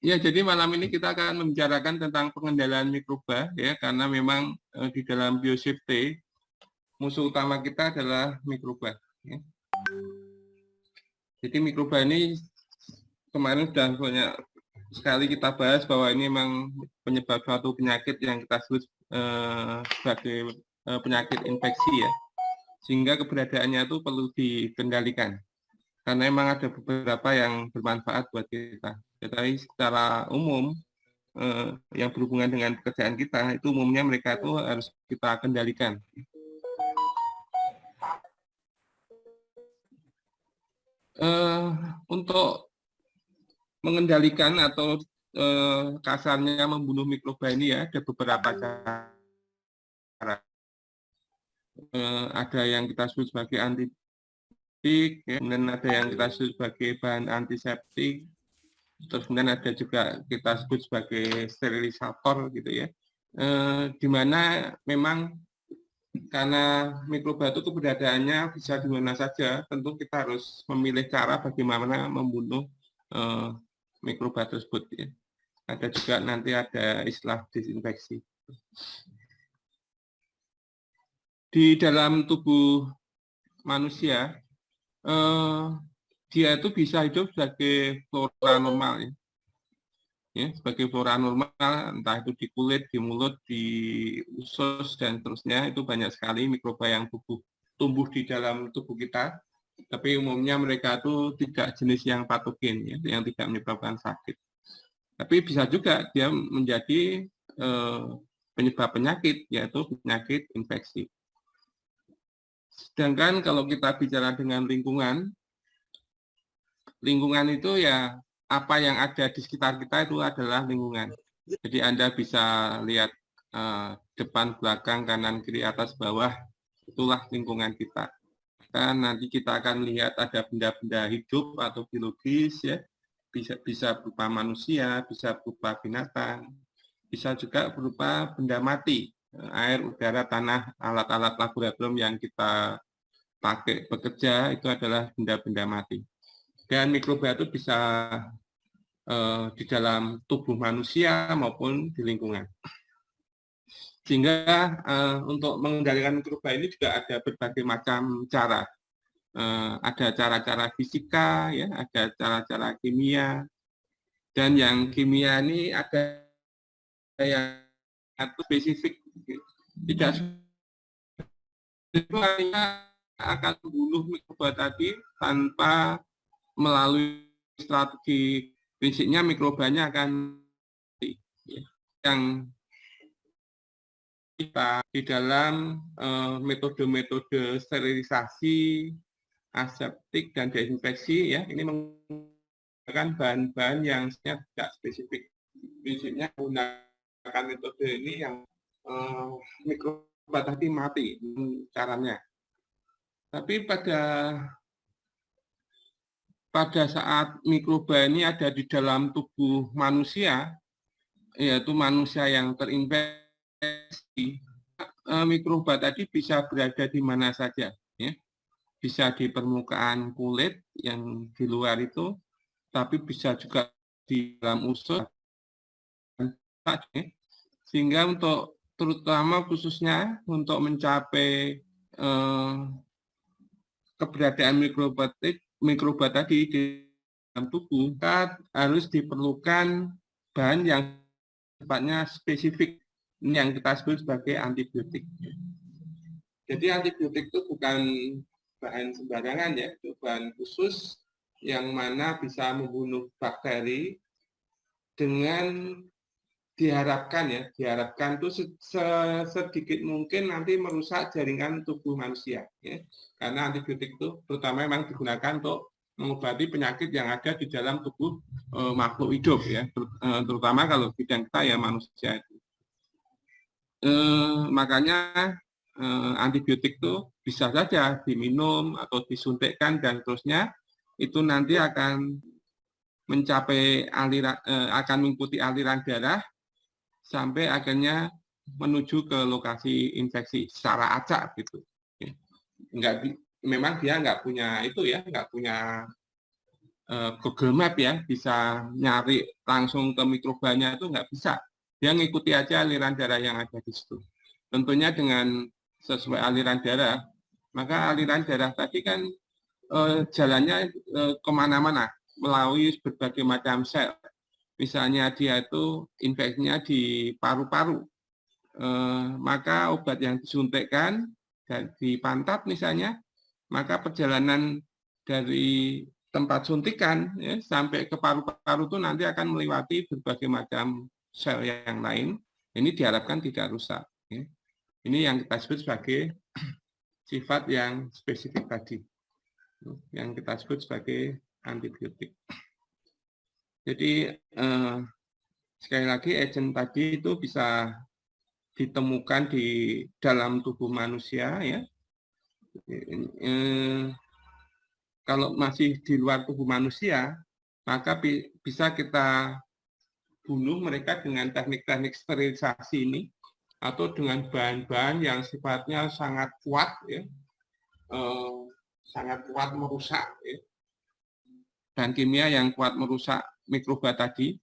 Ya, jadi malam ini kita akan membicarakan tentang pengendalian mikroba ya, karena memang di dalam biosafety musuh utama kita adalah mikroba. Ya. Jadi mikroba ini kemarin sudah banyak sekali kita bahas bahwa ini memang penyebab suatu penyakit yang kita sebut sebagai penyakit infeksi ya, sehingga keberadaannya itu perlu dikendalikan. Karena memang ada beberapa yang bermanfaat buat kita. Tetapi secara umum yang berhubungan dengan pekerjaan kita itu umumnya mereka itu harus kita kendalikan. Untuk mengendalikan atau kasarnya membunuh mikroba ini ya ada beberapa cara. Ada yang kita sebut sebagai antibiotik, ya, kemudian ada yang kita sebut sebagai bahan antiseptik, terus kemudian ada juga kita sebut sebagai sterilisator gitu ya, di mana memang karena mikroba itu keberadaannya bisa di mana saja, tentu kita harus memilih cara bagaimana membunuh mikroba tersebut ya. Ada juga nanti ada istilah disinfeksi. Di dalam tubuh manusia dia itu bisa hidup sebagai flora normal ya. Ya, sebagai flora normal, entah itu di kulit, di mulut, di usus, dan seterusnya, itu banyak sekali mikroba yang tumbuh di dalam tubuh kita, tapi umumnya mereka itu tidak jenis yang patogen, ya, yang tidak menyebabkan sakit. Tapi bisa juga dia menjadi penyebab penyakit, yaitu penyakit infeksi. Sedangkan kalau kita bicara dengan lingkungan itu ya apa yang ada di sekitar kita itu adalah lingkungan. Jadi Anda bisa lihat depan, belakang, kanan, kiri, atas, bawah, itulah lingkungan kita. Kan nanti kita akan lihat ada benda-benda hidup atau biologis ya, bisa berupa manusia, bisa berupa binatang, bisa juga berupa benda mati, air, udara, tanah, alat-alat laboratorium yang kita pakai bekerja itu adalah benda-benda mati. Dan mikroba itu bisa di dalam tubuh manusia maupun di lingkungan. Sehingga untuk mengendalikan mikroba ini juga ada berbagai macam cara. Ada cara-cara fisika, ya, ada cara-cara kimia, dan yang kimia ini ada yang spesifik. Tidak semuanya akan membunuh mikroba tadi tanpa melalui strategi. Prinsipnya mikrobanya akan yang kita di dalam metode-metode sterilisasi, aseptik dan desinfeksi ya, ini menggunakan bahan-bahan yang tidak spesifik. Prinsipnya menggunakan metode ini yang mikroba tadi mati caranya. Tapi pada saat mikroba ini ada di dalam tubuh manusia, yaitu manusia yang terinfeksi, mikroba tadi bisa berada di mana saja, ya. Bisa di permukaan kulit yang di luar itu, tapi bisa juga di dalam usus, ya. Sehingga untuk terutama khususnya untuk mencapai keberadaan mikroba tadi di dalam tubuh, kita harus diperlukan bahan yang sifatnya spesifik, ini yang kita sebut sebagai antibiotik. Jadi antibiotik itu bukan bahan sembarangan ya, itu bahan khusus yang mana bisa membunuh bakteri dengan diharapkan itu sedikit mungkin nanti merusak jaringan tubuh manusia ya. Karena antibiotik itu terutama memang digunakan untuk mengobati penyakit yang ada di dalam tubuh makhluk hidup ya, terutama kalau bidang kita ya manusia itu. Makanya antibiotik itu bisa saja diminum atau disuntikkan dan terusnya, itu nanti akan mencapai aliran, akan mengikuti aliran darah sampai akhirnya menuju ke lokasi infeksi secara acak gitu. Memang dia nggak punya itu ya, nggak punya Google Map ya, bisa nyari langsung ke mikrobanya itu nggak bisa. Dia ngikuti aja aliran darah yang ada di situ. Tentunya dengan sesuai aliran darah, maka aliran darah tadi kan jalannya kemana-mana, melalui berbagai macam sel. Misalnya dia itu infeksinya di paru-paru, maka obat yang disuntikkan di pantat misalnya, maka perjalanan dari tempat suntikan ya, sampai ke paru-paru itu nanti akan melewati berbagai macam sel yang lain. Ini diharapkan tidak rusak. Ya. Ini yang kita sebut sebagai sifat yang spesifik tadi, yang kita sebut sebagai antibiotik. Jadi sekali lagi agent tadi itu bisa ditemukan di dalam tubuh manusia ya. Kalau masih di luar tubuh manusia, maka bisa kita bunuh mereka dengan teknik-teknik sterilisasi ini atau dengan bahan-bahan yang sifatnya sangat kuat ya, sangat kuat merusak ya. Bahan kimia yang kuat merusak mikroba tadi,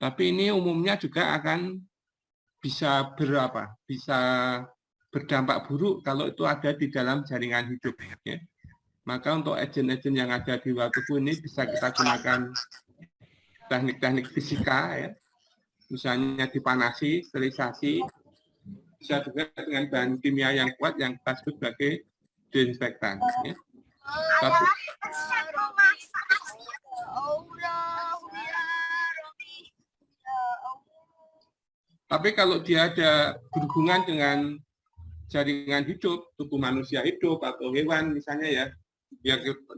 tapi ini umumnya juga akan bisa bisa berdampak buruk kalau itu ada di dalam jaringan hidup ya. Maka untuk agen-agen yang ada di luar tubuh ini bisa kita gunakan teknik-teknik fisika ya, misalnya dipanasi, sterilisasi, bisa juga dengan bahan kimia yang kuat yang kita sebut sebagai desinfektan. Ya. Tapi kalau dia ada berhubungan dengan jaringan hidup, tubuh manusia hidup atau hewan misalnya ya,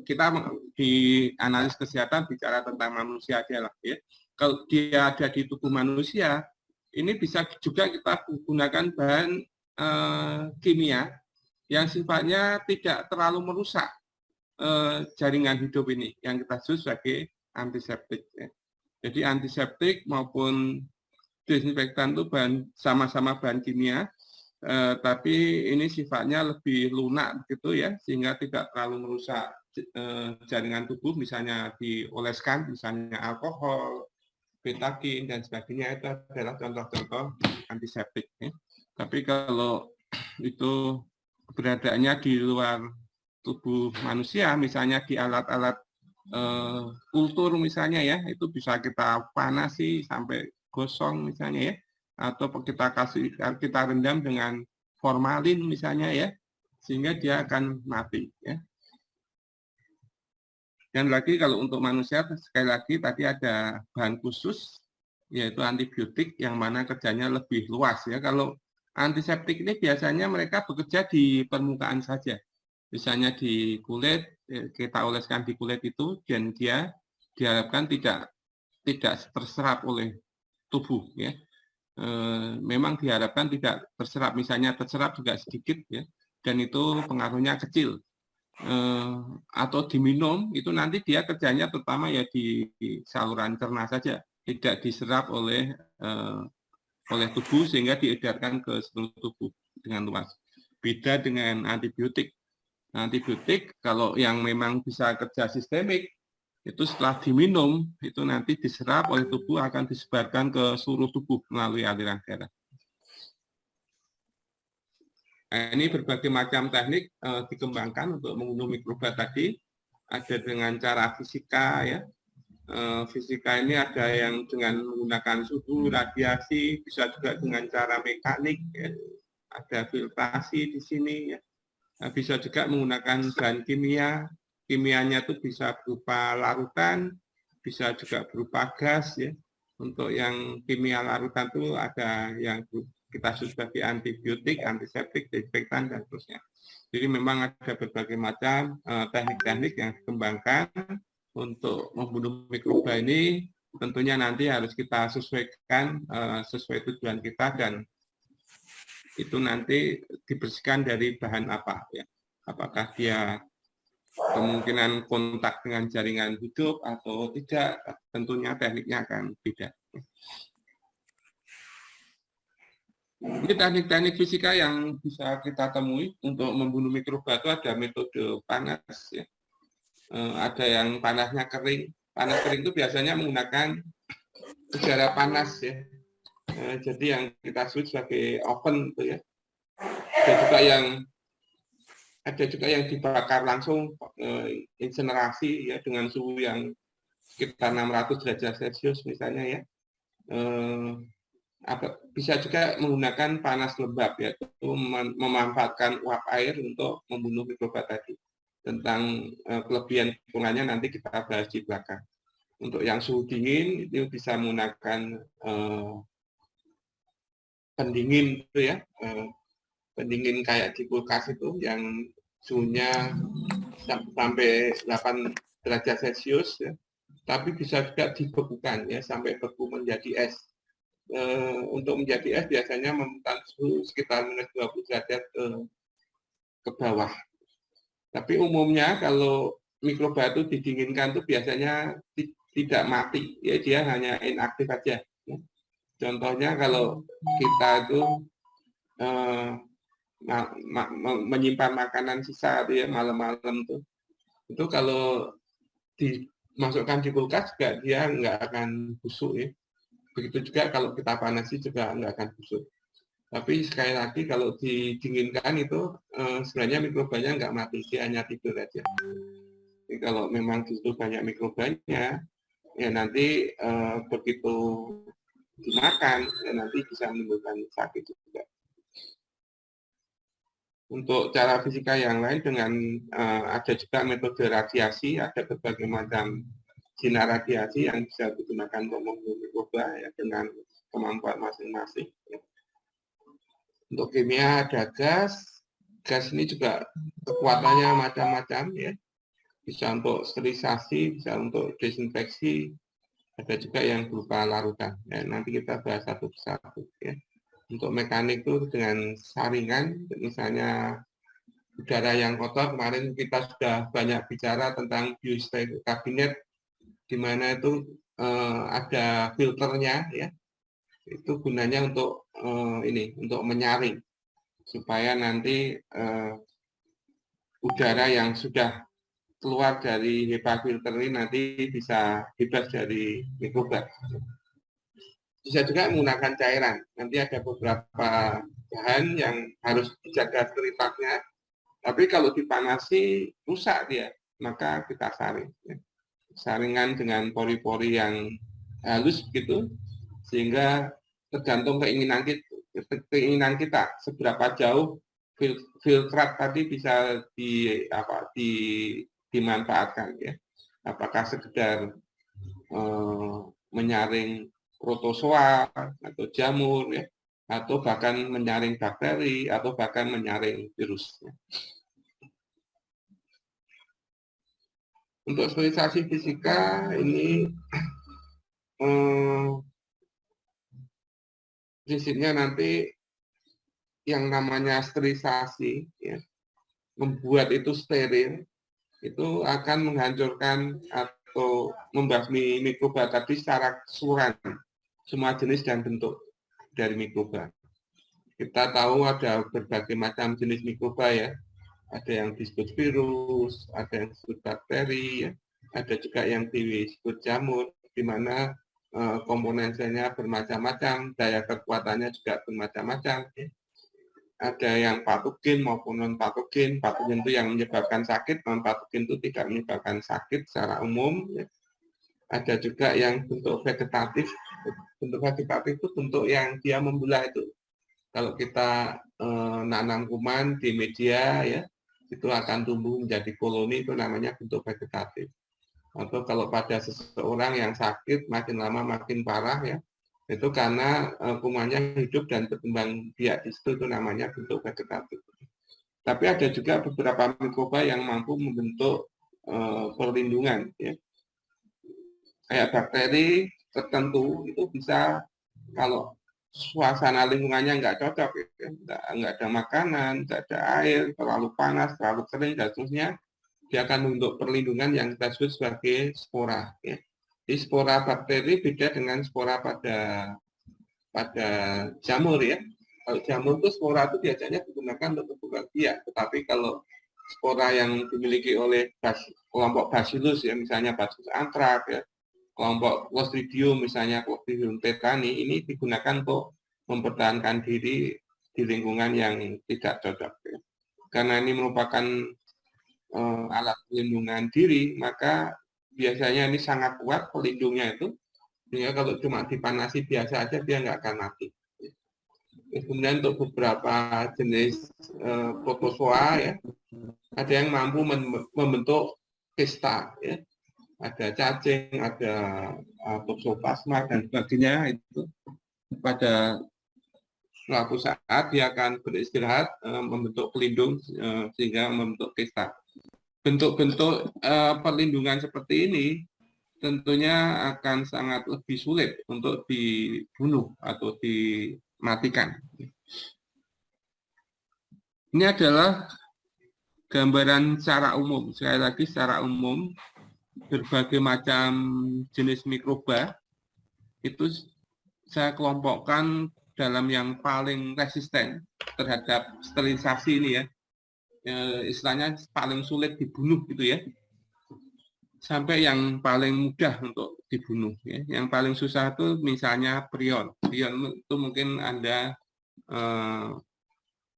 kita di analis kesehatan bicara tentang manusia aja lah ya. Kalau dia ada di tubuh manusia, ini bisa juga kita gunakan bahan kimia yang sifatnya tidak terlalu merusak jaringan hidup ini, yang kita sebut sebagai antiseptik. Ya. Jadi antiseptik maupun desinfektan itu sama-sama bahan kimia, tapi ini sifatnya lebih lunak gitu ya, sehingga tidak terlalu merusak jaringan tubuh, misalnya dioleskan, misalnya alkohol, betadin dan sebagainya, itu adalah contoh-contoh antiseptik. Ya. Tapi kalau itu keberadaannya di luar tubuh manusia, misalnya di alat-alat kultur misalnya ya, itu bisa kita panasi sampai gosong misalnya ya, atau kita rendam dengan formalin misalnya ya, sehingga dia akan mati ya. Dan lagi kalau untuk manusia sekali lagi tadi ada bahan khusus yaitu antibiotik yang mana kerjanya lebih luas ya. Kalau antiseptik ini biasanya mereka bekerja di permukaan saja, misalnya di kulit, kita oleskan di kulit itu dan dia diharapkan tidak terserap oleh tubuh ya. Memang diharapkan tidak terserap, misalnya terserap juga sedikit ya, dan itu pengaruhnya kecil. Atau diminum itu nanti dia kerjanya terutama ya di saluran cerna saja, tidak diserap oleh tubuh sehingga diedarkan ke seluruh tubuh dengan luas. Beda dengan antibiotik. Antibiotik kalau yang memang bisa kerja sistemik itu setelah diminum itu nanti diserap oleh tubuh, akan disebarkan ke seluruh tubuh melalui aliran darah. Nah, ini berbagai macam teknik dikembangkan untuk membunuh mikroba tadi. Ada dengan cara fisika ya. Fisika ini ada yang dengan menggunakan suhu, radiasi, bisa juga dengan cara mekanik ya. Ada filtrasi di sini ya. Bisa juga menggunakan bahan kimia. Kimianya itu bisa berupa larutan, bisa juga berupa gas ya. Untuk yang kimia larutan itu ada yang kita sebut sebagai antibiotik, antiseptik, desinfektan dan seterusnya. Jadi memang ada berbagai macam teknik-teknik yang dikembangkan untuk membunuh mikroba ini. Tentunya nanti harus kita sesuaikan sesuai tujuan kita, dan itu nanti dibersihkan dari bahan apa ya. Apakah dia kemungkinan kontak dengan jaringan hidup atau tidak, tentunya tekniknya akan beda. Ini teknik-teknik fisika yang bisa kita temui untuk membunuh mikroba itu ada metode panas, ya. Ada yang panasnya kering, Panas kering itu biasanya menggunakan udara panas ya. Jadi yang kita sebut sebagai oven itu ya. Ada juga yang dibakar langsung insinerasi ya dengan suhu yang sekitar 600 derajat Celcius misalnya ya. Bisa juga menggunakan panas lembab ya, itu memanfaatkan uap air untuk membunuh mikroba tadi. Tentang kelebihan kekurangannya nanti kita bahas di belakang. Untuk yang suhu dingin itu bisa menggunakan pendingin itu ya, pendingin kayak di kulkas itu yang suhunya sampai 8 derajat Celcius ya. Tapi bisa juga dibekukan ya sampai beku menjadi es. Untuk menjadi es biasanya memesan suhu sekitar minus 20 derajat ke bawah. Tapi umumnya kalau mikroba itu didinginkan itu biasanya tidak mati, ya dia hanya inaktif saja. Contohnya kalau kita itu menyimpan makanan sisa itu ya malam-malam itu kalau dimasukkan di kulkas juga dia nggak akan busuk ya. Begitu juga kalau kita panasi juga nggak akan busuk. Tapi sekali lagi kalau didinginkan itu sebenarnya mikrobanya nggak mati, dia hanya tidur aja. Jadi kalau memang di situ banyak mikrobanya, ya nanti begitu dimakan, ya nanti bisa menimbulkan sakit juga. Untuk cara fisika yang lain dengan ada juga metode radiasi, ada berbagai macam sinar radiasi yang bisa digunakan untuk membunuh mikroba ya, dengan kemampuan masing-masing. Ya. Untuk kimia ada gas ini juga kekuatannya macam-macam ya. Bisa untuk sterilisasi, bisa untuk desinfeksi, ada juga yang berupa larutan. Ya, nanti kita bahas satu persatu ya. Untuk mekanik itu dengan saringan, misalnya udara yang kotor, kemarin kita sudah banyak bicara tentang biostatic kabinet, di mana itu ada filternya ya. Itu gunanya untuk untuk menyaring supaya nanti udara yang sudah keluar dari HEPA filter ini nanti bisa bebas dari mikroba. Bisa juga menggunakan cairan. Nanti ada beberapa bahan yang harus dijaga sterilitasnya. Tapi kalau dipanasi rusak dia, maka kita saring. Saringan dengan pori-pori yang halus begitu, sehingga tergantung keinginan kita seberapa jauh filtrat tadi bisa dimanfaatkan ya. Apakah sekedar menyaring protozoa atau jamur ya, atau bahkan menyaring bakteri atau bahkan menyaring virus. Ya. Untuk sterilisasi fisika ini prinsipnya nanti yang namanya sterilisasi ya, membuat itu steril itu akan menghancurkan atau membasmi mikroba tadi secara keseluruhan, semua jenis dan bentuk dari mikroba. Kita tahu ada berbagai macam jenis mikroba ya, ada yang disebut virus, ada yang disebut bakteri, ya. Ada juga yang disebut jamur, di mana komponen selnya bermacam-macam, daya kekuatannya juga bermacam-macam. Ya. Ada yang patogen maupun non-patogen. Patogen itu yang menyebabkan sakit, non-patogen itu tidak menyebabkan sakit secara umum. Ya. Ada juga yang bentuk vegetatif. Bentuk vegetatif itu bentuk yang dia membelah itu. Kalau kita nanam kuman di media, ya, itu akan tumbuh menjadi koloni, itu namanya bentuk vegetatif. Atau kalau pada seseorang yang sakit, makin lama makin parah, ya, itu karena kumannya hidup dan berkembang biak di situ, itu namanya bentuk vegetatif. Tapi ada juga beberapa mikroba yang mampu membentuk perlindungan, ya. Kayak bakteri tertentu itu bisa, kalau suasana lingkungannya nggak cocok, ya, nggak ada makanan, nggak ada air, terlalu panas, terlalu kering, dan seterusnya, dia akan membentuk perlindungan yang kita sebut sebagai spora. Ya. Jadi spora bakteri beda dengan spora pada jamur ya. Kalau jamur itu spora itu biasanya digunakan untuk berkembang biak, tetapi kalau spora yang dimiliki oleh kelompok Bacillus ya, misalnya Bacillus anthrax ya, kelompok Clostridium misalnya Clostridium tetani, ini digunakan untuk mempertahankan diri di lingkungan yang tidak cocok ya. Karena ini merupakan alat pelindungan diri, maka biasanya ini sangat kuat pelindungnya itu, sehingga kalau cuma dipanasi biasa aja dia nggak akan mati. Kemudian untuk beberapa jenis protozoa ya, ada yang mampu membentuk kista ya, ada cacing, ada toxoplasma dan sebagainya. Itu pada suatu saat dia akan beristirahat membentuk pelindung sehingga membentuk kista. Bentuk-bentuk perlindungan seperti ini tentunya akan sangat lebih sulit untuk dibunuh atau dimatikan. Ini adalah gambaran secara umum. Sekali lagi secara umum, berbagai macam jenis mikroba itu saya kelompokkan dalam yang paling resisten terhadap sterilisasi ini ya. Istilahnya paling sulit dibunuh gitu ya, sampai yang paling mudah untuk dibunuh ya. Yang paling susah itu misalnya prion. Prion itu mungkin Anda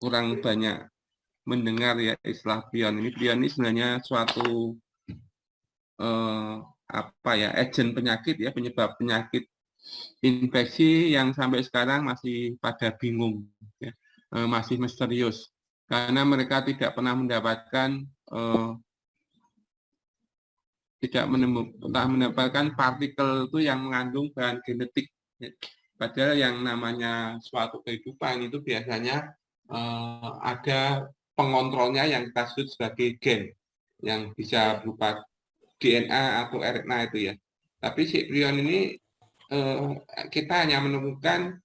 kurang banyak mendengar ya istilah prion ini. Prion ini sebenarnya suatu agen penyakit ya, penyebab penyakit infeksi yang sampai sekarang masih pada bingung ya. Masih misterius karena mereka tidak pernah mendapatkan mendapatkan partikel itu yang mengandung bahan genetik. Padahal yang namanya suatu kehidupan itu biasanya ada pengontrolnya yang kita sebut sebagai gen, yang bisa berupa DNA atau RNA itu ya. Tapi si prion ini kita hanya menemukan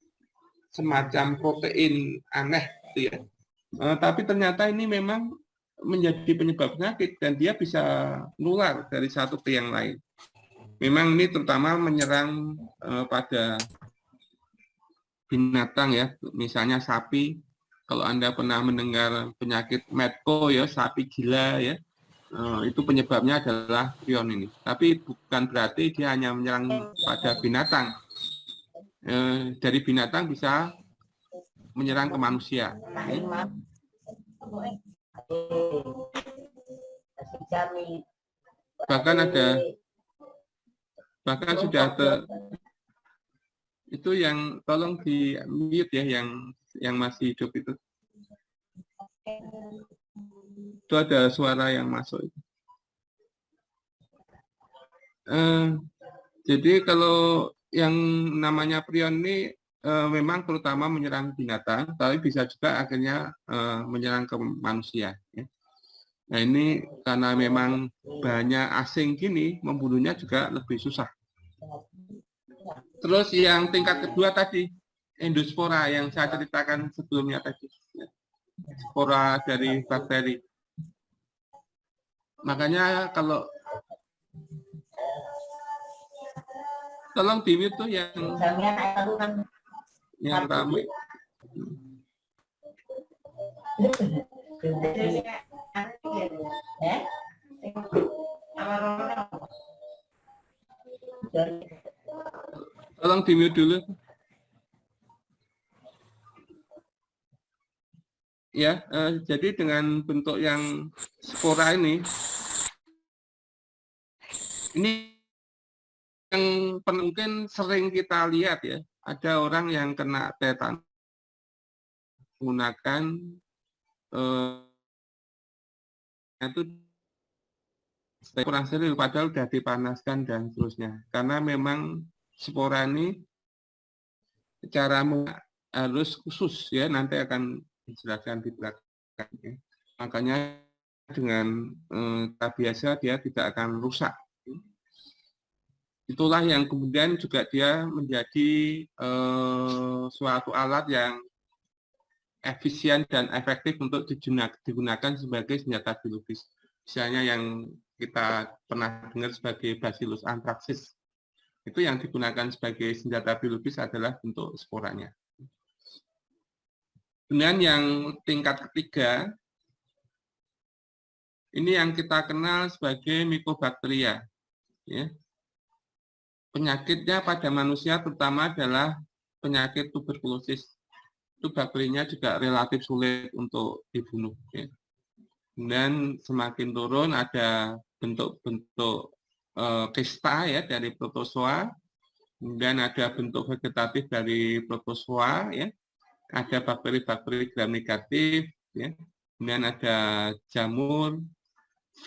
semacam protein aneh gitu ya. Tapi ternyata ini memang menjadi penyebab penyakit dan dia bisa nular dari satu ke yang lain. Memang ini terutama menyerang pada binatang ya, misalnya sapi. Kalau Anda pernah mendengar penyakit Medco ya, sapi gila ya, itu penyebabnya adalah prion ini. Tapi bukan berarti dia hanya menyerang pada binatang. Dari binatang bisa menyerang ke manusia. Bahkan sudah itu yang tolong di mute ya, yang masih hidup itu ada suara yang masuk itu. Jadi kalau yang namanya prion ini memang terutama menyerang binatang, tapi bisa juga akhirnya menyerang ke manusia ya. Nah ini karena memang banyak asing gini, membunuhnya juga lebih susah. Terus yang tingkat kedua tadi, endospora yang saya ceritakan sebelumnya tadi. Spora dari bakteri. Makanya kalau tolong di-mute tuh yang ramai. Tolong di-mute dulu. Ya, jadi dengan bentuk yang spora ini yang mungkin sering kita lihat ya, ada orang yang kena tetanus menggunakan itu kurang steril, padahal sudah dipanaskan dan seterusnya. Karena memang spora ini cara harus khusus ya, nanti akan dijelaskan di belakang. Ya. Makanya dengan biasa dia tidak akan rusak. Itulah yang kemudian juga dia menjadi suatu alat yang efisien dan efektif untuk digunakan sebagai senjata biologis. Misalnya yang kita pernah dengar sebagai Bacillus anthracis. Itu yang digunakan sebagai senjata biologis adalah bentuk sporanya. Kemudian yang tingkat ketiga, Ini yang kita kenal sebagai Mycobacteria. Ya. Penyakitnya pada manusia terutama adalah penyakit tuberkulosis. Itu bakterinya juga relatif sulit untuk dibunuh. Ya. Dan semakin turun ada bentuk-bentuk kista ya dari protozoa, kemudian ada bentuk vegetatif dari protozoa, ya. Ada bakteri-bakteri gram negatif, ya. Kemudian ada jamur,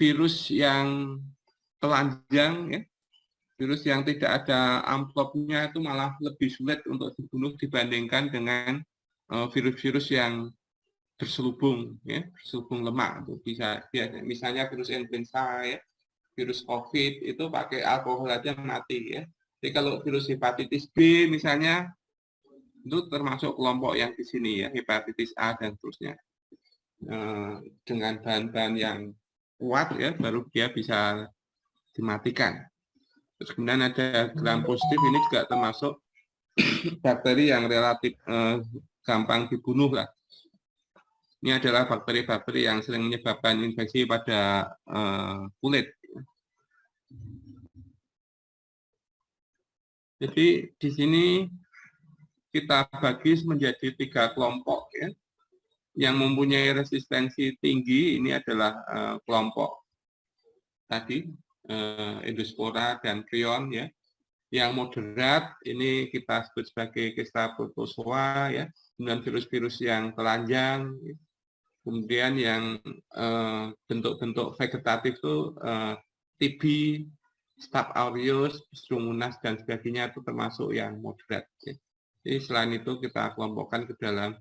virus yang telanjang, ya. Virus yang tidak ada amplopnya itu malah lebih sulit untuk dibunuh dibandingkan dengan virus-virus yang berselubung, ya, berselubung lemak. Itu bisa, misalnya virus influenza, ya, virus COVID itu pakai alkohol aja mati, ya. Jadi kalau virus hepatitis B misalnya itu termasuk kelompok yang di sini, ya, hepatitis A dan seterusnya. Dengan bahan-bahan yang kuat, ya, baru dia bisa dimatikan. Terus kemudian ada gram positif, ini juga termasuk bakteri yang relatif gampang dibunuh lah. Ini adalah bakteri-bakteri yang sering menyebabkan infeksi pada kulit. Jadi di sini kita bagi menjadi 3 kelompok, ya. Yang mempunyai resistensi tinggi ini adalah kelompok tadi Endospora dan Prion, ya. Yang moderat ini kita sebut sebagai Kista protozoa, ya. Kemudian virus-virus yang telanjang, ya. Kemudian yang bentuk-bentuk vegetatif itu TB, Staph aureus, Pseudomonas dan sebagainya itu termasuk yang moderat, ya. Jadi selain itu kita kelompokkan ke dalam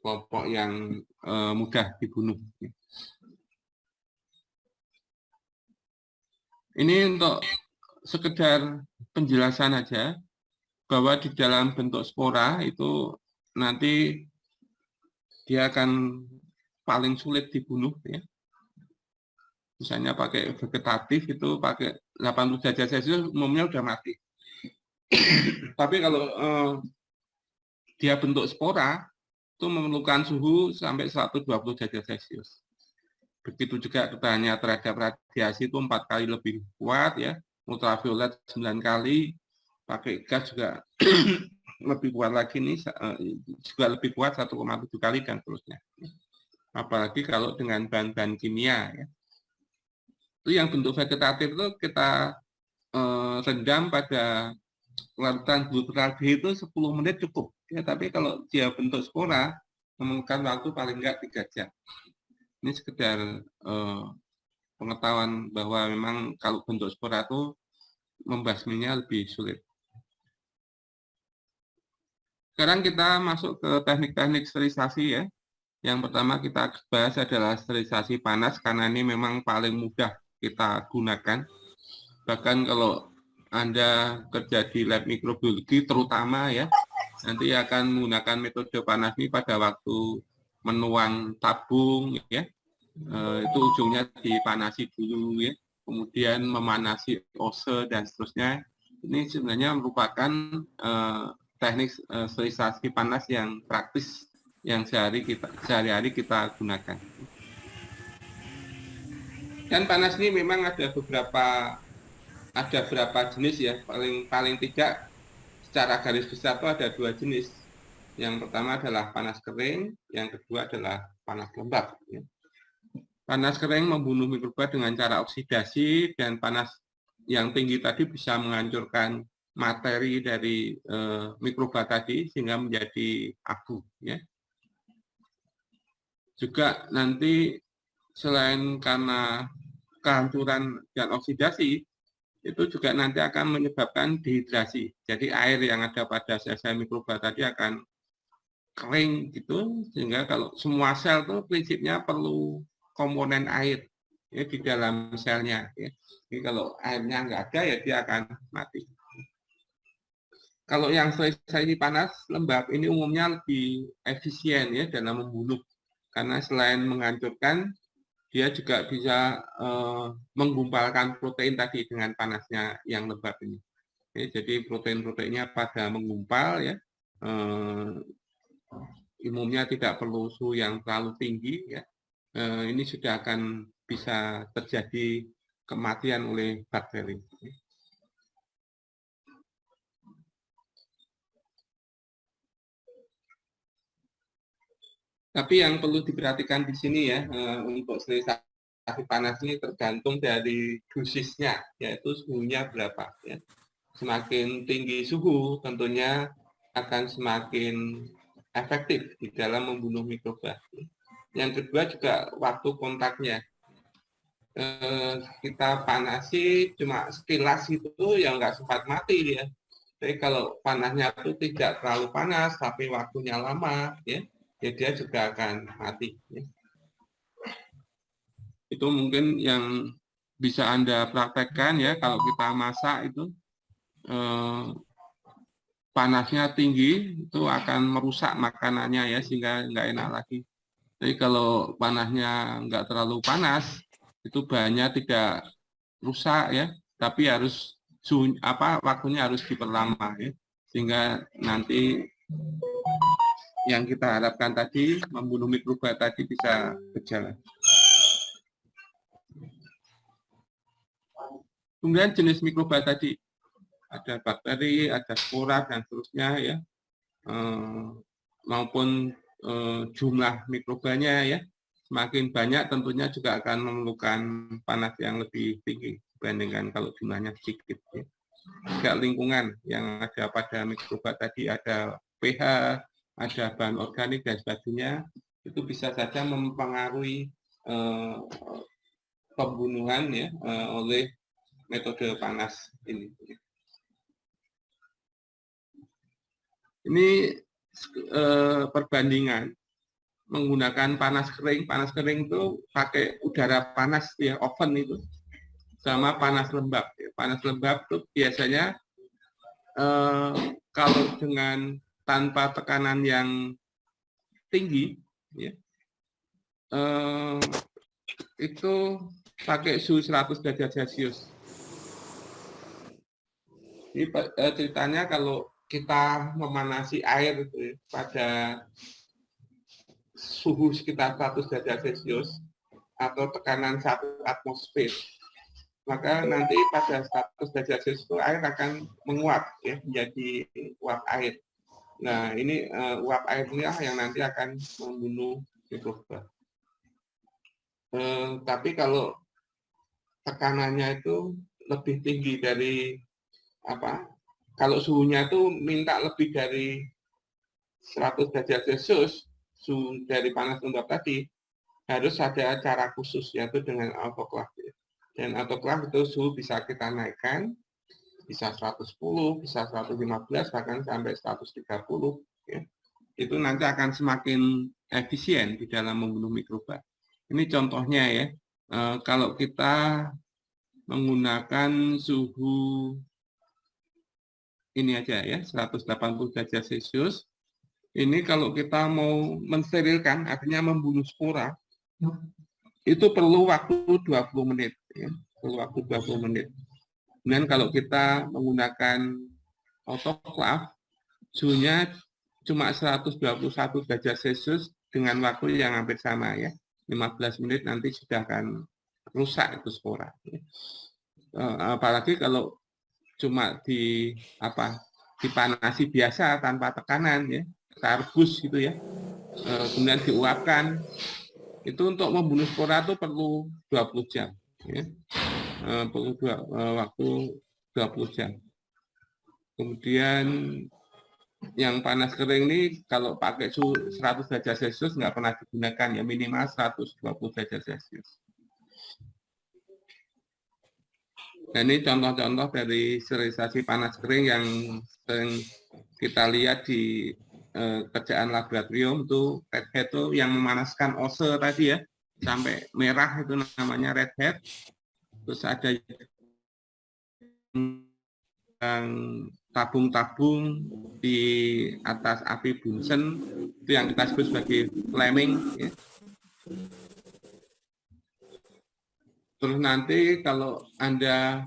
kelompok yang mudah dibunuh. Ini untuk sekedar penjelasan aja bahwa di dalam bentuk spora itu nanti dia akan paling sulit dibunuh, ya. Misalnya pakai vegetatif itu pakai 80 derajat Celcius umumnya udah mati. Tapi kalau dia bentuk spora itu memerlukan suhu sampai 120 derajat Celcius. Begitu juga ketahanannya terhadap radiasi itu 4 kali lebih kuat, ya. Ultraviolet 9 kali, pakai gas juga lebih kuat lagi nih, juga lebih kuat 1,7 kali dan seterusnya. Apalagi kalau dengan bahan-bahan kimia, ya. Itu yang bentuk vegetatif itu kita rendam pada larutan glutarate itu 10 menit cukup, ya. Tapi kalau dia bentuk spora memerlukan waktu paling enggak 3 jam. Ini sekedar pengetahuan bahwa memang kalau bentuk spora itu membasminya lebih sulit. Sekarang kita masuk ke teknik-teknik sterilisasi, ya. Yang pertama kita bahas adalah sterilisasi panas karena ini memang paling mudah kita gunakan. Bahkan kalau Anda kerja di lab mikrobiologi terutama, ya, nanti akan menggunakan metode panas ini pada waktu menuang tabung, ya. Itu ujungnya dipanasi dulu, ya. Kemudian memanasi ose dan seterusnya. Ini sebenarnya merupakan teknik sterilisasi panas yang praktis yang sehari-hari kita gunakan. Dan panas ini memang ada beberapa jenis, ya. Paling tidak secara garis besar itu ada 2 jenis. Yang pertama adalah panas kering, yang kedua adalah panas lembab, ya. Panas kering membunuh mikroba dengan cara oksidasi, dan panas yang tinggi tadi bisa menghancurkan materi dari mikroba tadi sehingga menjadi abu, ya. Juga nanti selain karena kehancuran dan oksidasi, itu juga nanti akan menyebabkan dehidrasi. Jadi air yang ada pada sel-sel mikroba tadi akan kering gitu, sehingga kalau semua sel itu prinsipnya perlu komponen air, ya, di dalam selnya, ya. Jadi kalau airnya nggak ada, ya dia akan mati. Kalau yang sterilisasi panas lembab ini umumnya lebih efisien, ya, dalam membunuh, karena selain menghancurkan, dia juga bisa menggumpalkan protein tadi dengan panasnya yang lembab ini. Jadi protein-proteinnya pada menggumpal, ya. Umumnya tidak perlu suhu yang terlalu tinggi, ya. ini sudah akan bisa terjadi kematian oleh bakteri. Tapi yang perlu diperhatikan di sini ya, untuk sterilisasi panas ini tergantung dari dosisnya, yaitu suhunya berapa. Ya. Semakin tinggi suhu, tentunya akan semakin efektif di dalam membunuh mikroba. Yang kedua juga waktu kontaknya. Kita panasi cuma sekilas itu ya nggak sempat mati dia. Jadi kalau panasnya itu tidak terlalu panas, tapi waktunya lama, ya dia juga akan mati. Ya. Itu mungkin yang bisa Anda praktekkan ya, kalau kita masak itu panasnya tinggi, itu akan merusak makanannya ya, sehingga nggak enak lagi. Jadi kalau panasnya nggak terlalu panas, itu bahannya tidak rusak ya, tapi harus waktunya harus diperlama ya, sehingga nanti yang kita harapkan tadi, membunuh mikroba tadi bisa berjalan. Kemudian jenis mikroba tadi, ada bakteri, ada spora, dan seterusnya ya, maupun jumlah mikrobanya ya, semakin banyak tentunya juga akan memerlukan panas yang lebih tinggi dibandingkan kalau jumlahnya sedikit. Ya. Juga lingkungan yang ada pada mikroba tadi, ada pH, ada bahan organik dan sebagainya, itu bisa saja mempengaruhi pembunuhan ya oleh metode panas ini. Ini perbandingan menggunakan panas kering. Panas kering itu pakai udara panas ya, oven itu, sama panas lembab. Panas lembab itu biasanya kalau dengan tanpa tekanan yang tinggi, ya, itu pakai suhu 100 derajat Celcius. Ini ceritanya kalau kita memanasi air itu, ya, pada suhu sekitar 100 derajat Celcius atau tekanan 1 atmosfer, maka nanti pada 100 derajat Celcius itu air akan menguap ya, menjadi uap air. Nah, ini uap air ini yang nanti akan membunuh mikroba. Tapi kalau tekanannya itu lebih tinggi dari kalau suhunya itu minta lebih dari 100 derajat Celcius, suhu dari panas lembab tadi, harus ada cara khusus, yaitu dengan autoclave. Dan autoclave itu suhu bisa kita naikkan, bisa 110, bisa 115, bahkan sampai 130. Ya. Itu nanti akan semakin efisien di dalam membunuh mikroba. Ini contohnya ya, kalau kita menggunakan suhu ini aja ya, 180 derajat Celcius, ini kalau kita mau mensterilkan, artinya membunuh spora, itu perlu waktu 20 menit. Ya, perlu waktu 20 menit. Kemudian kalau kita menggunakan autoclave, suhunya cuma 121 derajat Celcius dengan waktu yang hampir sama ya. 15 menit nanti sudah akan rusak itu spora. Apalagi kalau cuma dipanasi biasa tanpa tekanan ya, karbus gitu ya. Kemudian diuapkan, itu untuk membunuh spora itu perlu 20 jam ya. Perlu waktu 20 jam. Kemudian yang panas kering ini kalau pakai suhu 100 derajat Celcius nggak pernah digunakan ya, minimal 120 derajat Celcius. Dan ini contoh-contoh dari sterilisasi panas kering yang sering kita lihat di kerjaan laboratorium, itu red hat itu yang memanaskan ose tadi ya, sampai merah, itu namanya red hat. Terus ada yang tabung-tabung di atas api Bunsen, itu yang kita sebut sebagai flaming ya. Terus nanti kalau Anda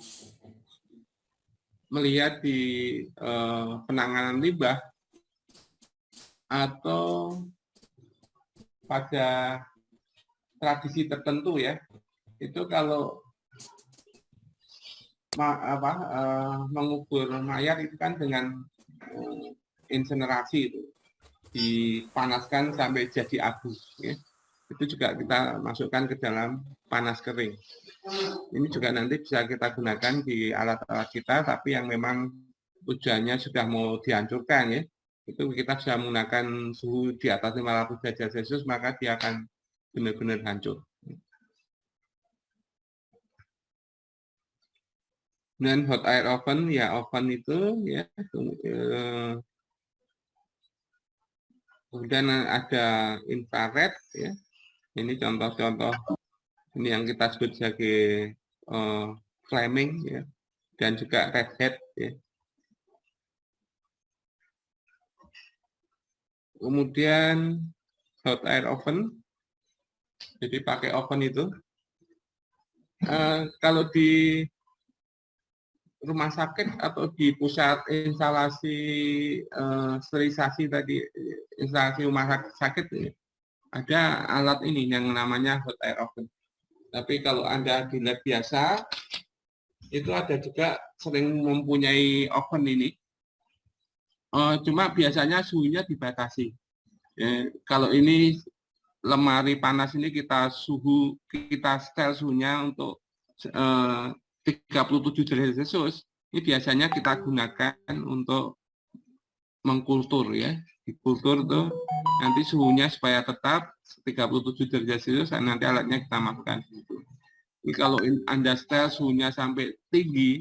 melihat di penanganan limbah atau pada tradisi tertentu ya, itu kalau mengubur mayat itu kan dengan insinerasi itu, dipanaskan sampai jadi abu. Ya. Itu juga kita masukkan ke dalam panas kering. Ini juga nanti bisa kita gunakan di alat-alat kita, tapi yang memang tujuannya sudah mau dihancurkan ya. Itu kita bisa menggunakan suhu di atas 500 derajat Celcius, maka dia akan benar-benar hancur. Dan hot air oven, ya oven itu ya, kemudian ada infrared ya. Ini contoh-contoh ini yang kita sebut sebagai flaming ya, dan juga red hat ya. Kemudian hot air oven, jadi pakai oven itu. Kalau di rumah sakit atau di pusat instalasi sterilisasi tadi, instalasi rumah sakit ini, ada alat ini yang namanya hot air oven. Tapi kalau Anda di lab biasa, itu ada juga sering mempunyai oven ini. Cuma biasanya suhunya dibatasi. Kalau ini lemari panas ini kita setel suhunya untuk 37 derajat Celcius, ini biasanya kita gunakan untuk mengkultur ya. Di kultur tuh nanti suhunya supaya tetap 37 derajat Celcius, nanti alatnya kita masukkan di situ. Jadi kalau Anda setel suhunya sampai tinggi,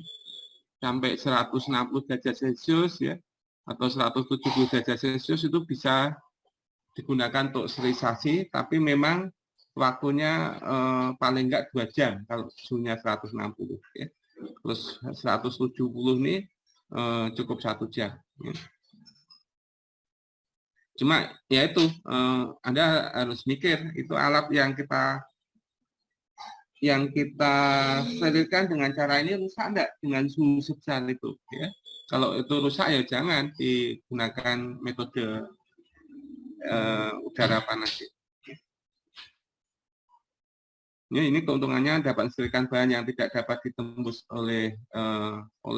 sampai 160 derajat Celcius ya, atau 170 derajat Celcius, itu bisa digunakan untuk sterilisasi, tapi memang waktunya paling enggak 2 jam kalau suhunya 160 ya. Terus 170 ini cukup 1 jam ya. Cuma ya itu Anda harus mikir itu alat yang kita sterilkan dengan cara ini rusak enggak dengan suhu sebesar itu ya. Kalau itu rusak ya jangan digunakan metode udara panas. Ini keuntungannya dapat menghasilkan bahan yang tidak dapat ditembus oleh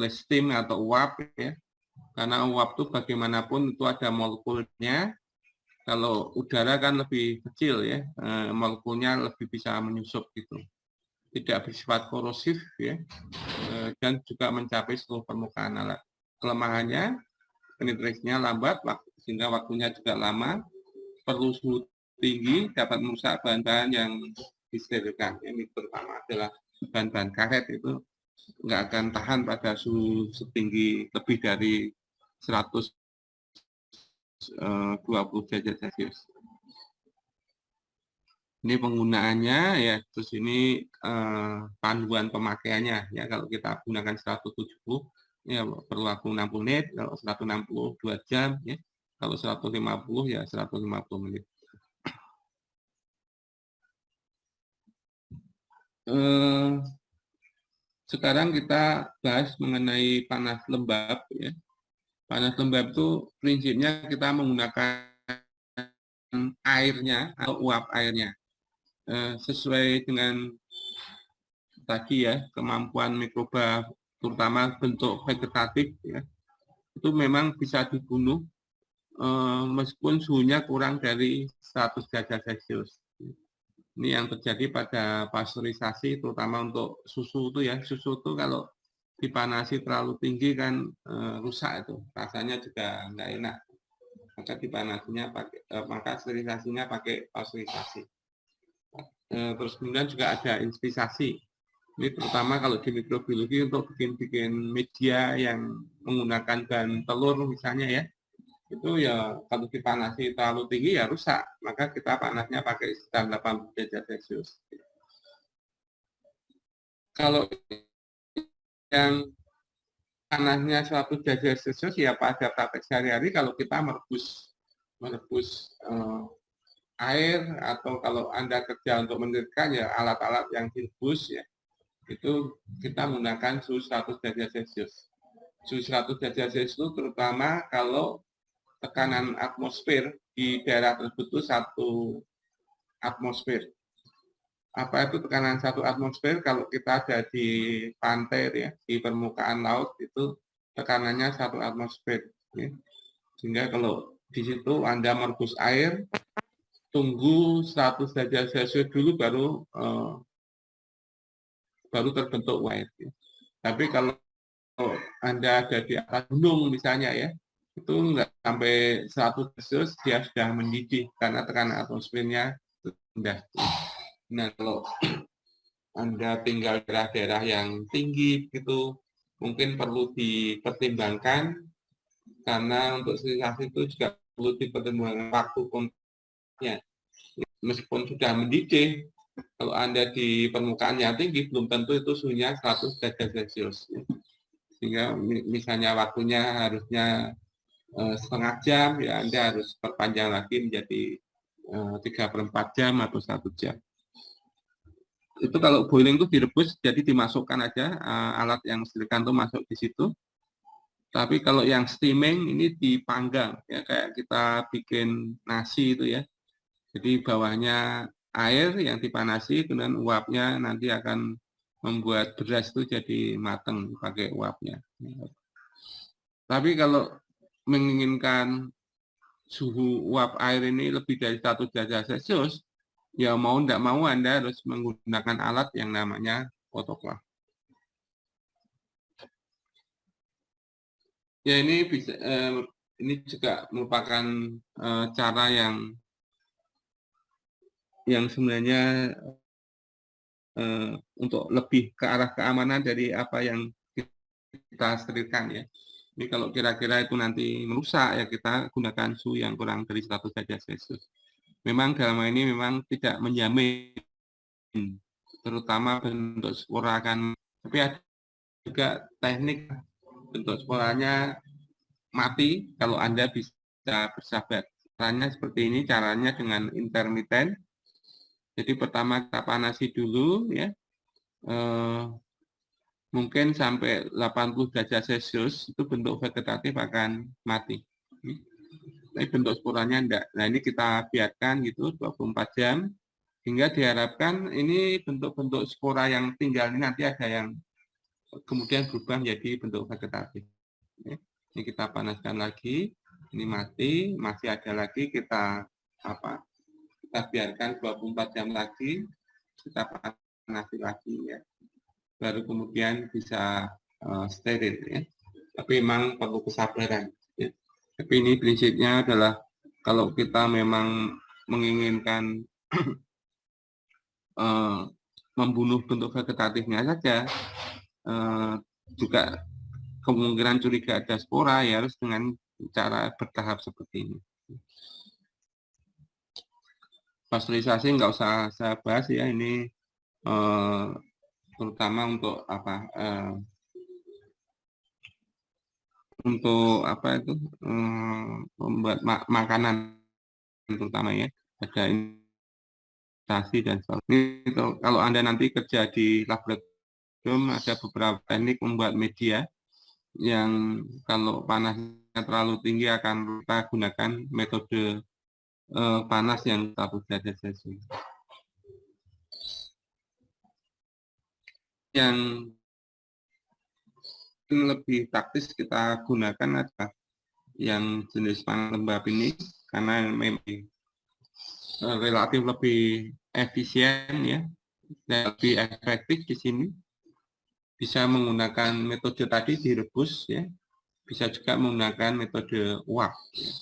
steam atau uap ya. Karena uap itu bagaimanapun itu ada molekulnya. Kalau udara kan lebih kecil ya, molekulnya lebih bisa menyusup gitu. Tidak bersifat korosif ya, dan juga mencapai seluruh permukaan alat. Kelemahannya penetrasinya lambat, sehingga waktunya juga lama, perlu suhu tinggi, dapat merusak bahan-bahan yang disterilkan. Ini terutama adalah bahan-bahan karet itu nggak akan tahan pada suhu setinggi lebih dari 120 derajat Celcius. Ini penggunaannya ya, terus ini panduan pemakaiannya ya. Kalau kita gunakan 170 ya perlu waktu 60 menit, kalau 160 2 jam ya. Kalau 150 ya 150 menit. Sekarang kita bahas mengenai panas lembab ya. Panas lembab itu prinsipnya kita menggunakan airnya atau uap airnya sesuai dengan tadi ya, kemampuan mikroba terutama bentuk vegetatif ya, itu memang bisa dibunuh meskipun suhunya kurang dari 100 derajat Celcius. Ini yang terjadi pada pasteurisasi, terutama untuk susu itu ya. Susu itu kalau dipanasi terlalu tinggi kan rusak itu, rasanya juga nggak enak. Maka dipanasinya maka sterilisasinya pakai pasteurisasi. Terus kemudian juga ada inspisasi. Ini terutama kalau di mikrobiologi untuk bikin media yang menggunakan bahan telur misalnya ya. Itu ya kalau dipanasi terlalu tinggi ya rusak, maka kita panasnya pakai sekitar 80 derajat Celcius. Kalau yang panasnya 100 derajat Celcius ya pada praktek sehari-hari kalau kita merebus air, atau kalau Anda kerja untuk mendirikan ya alat-alat yang direbus ya, itu kita menggunakan suhu 100 derajat Celcius. Suhu 100 derajat Celcius itu terutama kalau tekanan atmosfer di daerah tersebut itu 1 atmosfer. apa itu tekanan 1 atmosfer kalau kita ada di pantai ya, di permukaan laut itu tekanannya 1 atmosfer ya. Sehingga kalau di situ Anda merebus air, tunggu 100 derajat Celcius dulu baru terbentuk uap ya. Tapi kalau Anda ada di atas gunung misalnya ya, itu enggak sampai 100 Celcius dia sudah mendidih karena tekanan atmosfernya rendah. Nah, kalau Anda tinggal daerah-daerah yang tinggi gitu, mungkin perlu dipertimbangkan karena untuk sterilisasi itu juga perlu dipertimbangkan waktu kontaknya. Meskipun sudah mendidih, kalau Anda di permukaan yang tinggi, belum tentu itu suhunya 100 derajat Celcius. Sehingga misalnya waktunya harusnya setengah jam, ya Anda harus perpanjang lagi menjadi 3/4 jam atau 1 jam. Itu kalau boiling itu direbus, jadi dimasukkan aja alat yang mensteriliskan itu masuk di situ. Tapi kalau yang steaming ini dipanggang, ya kayak kita bikin nasi itu ya. Jadi bawahnya air yang dipanasi, kemudian uapnya nanti akan membuat beras itu jadi mateng pakai uapnya. Tapi kalau menginginkan suhu uap air ini lebih dari 1 derajat Celcius, ya mau tidak mau Anda harus menggunakan alat yang namanya autoclave. Ya ini bisa, ini juga merupakan cara yang sebenarnya untuk lebih ke arah keamanan dari apa yang kita sterilkan ya. Ini kalau kira-kira itu nanti merusak ya kita gunakan suhu yang kurang dari 100 derajat Celcius. Memang dalam hal ini memang tidak menjamin, terutama bentuk spora akan, tapi ada juga teknik bentuk sporanya mati kalau Anda bisa bersahabat. Caranya seperti ini, caranya dengan intermiten. Jadi pertama kita panasi dulu ya, mungkin sampai 80 derajat Celcius itu bentuk vegetatif akan mati. Tapi bentuk sporanya enggak. Nah ini kita biarkan gitu 24 jam hingga diharapkan ini bentuk-bentuk spora yang tinggal ini nanti ada yang kemudian berubah menjadi bentuk vegetatif. Ini kita panaskan lagi, ini mati, masih ada lagi kita biarkan 24 jam lagi, kita panasi lagi ya. Baru kemudian bisa steril ya. Tapi memang perlu kesabaran ya. Tapi ini prinsipnya adalah kalau kita memang menginginkan membunuh bentuk vegetatifnya saja, juga kemungkinan curiga ada spora ya harus dengan cara bertahap seperti ini. Pasteurisasi nggak usah saya bahas ya, ini terutama untuk itu membuat makanan terutama ya, ada imitasi dan sebagainya. Kalau Anda nanti kerja di laboratorium ada beberapa teknik membuat media yang kalau panasnya terlalu tinggi akan kita gunakan metode panas yang 1 derajat Celcius. Yang lebih praktis kita gunakan adalah yang jenis panas lembab ini karena memang relatif lebih efisien ya dan lebih efektif di sini. Bisa menggunakan metode tadi direbus ya, bisa juga menggunakan metode uap ya.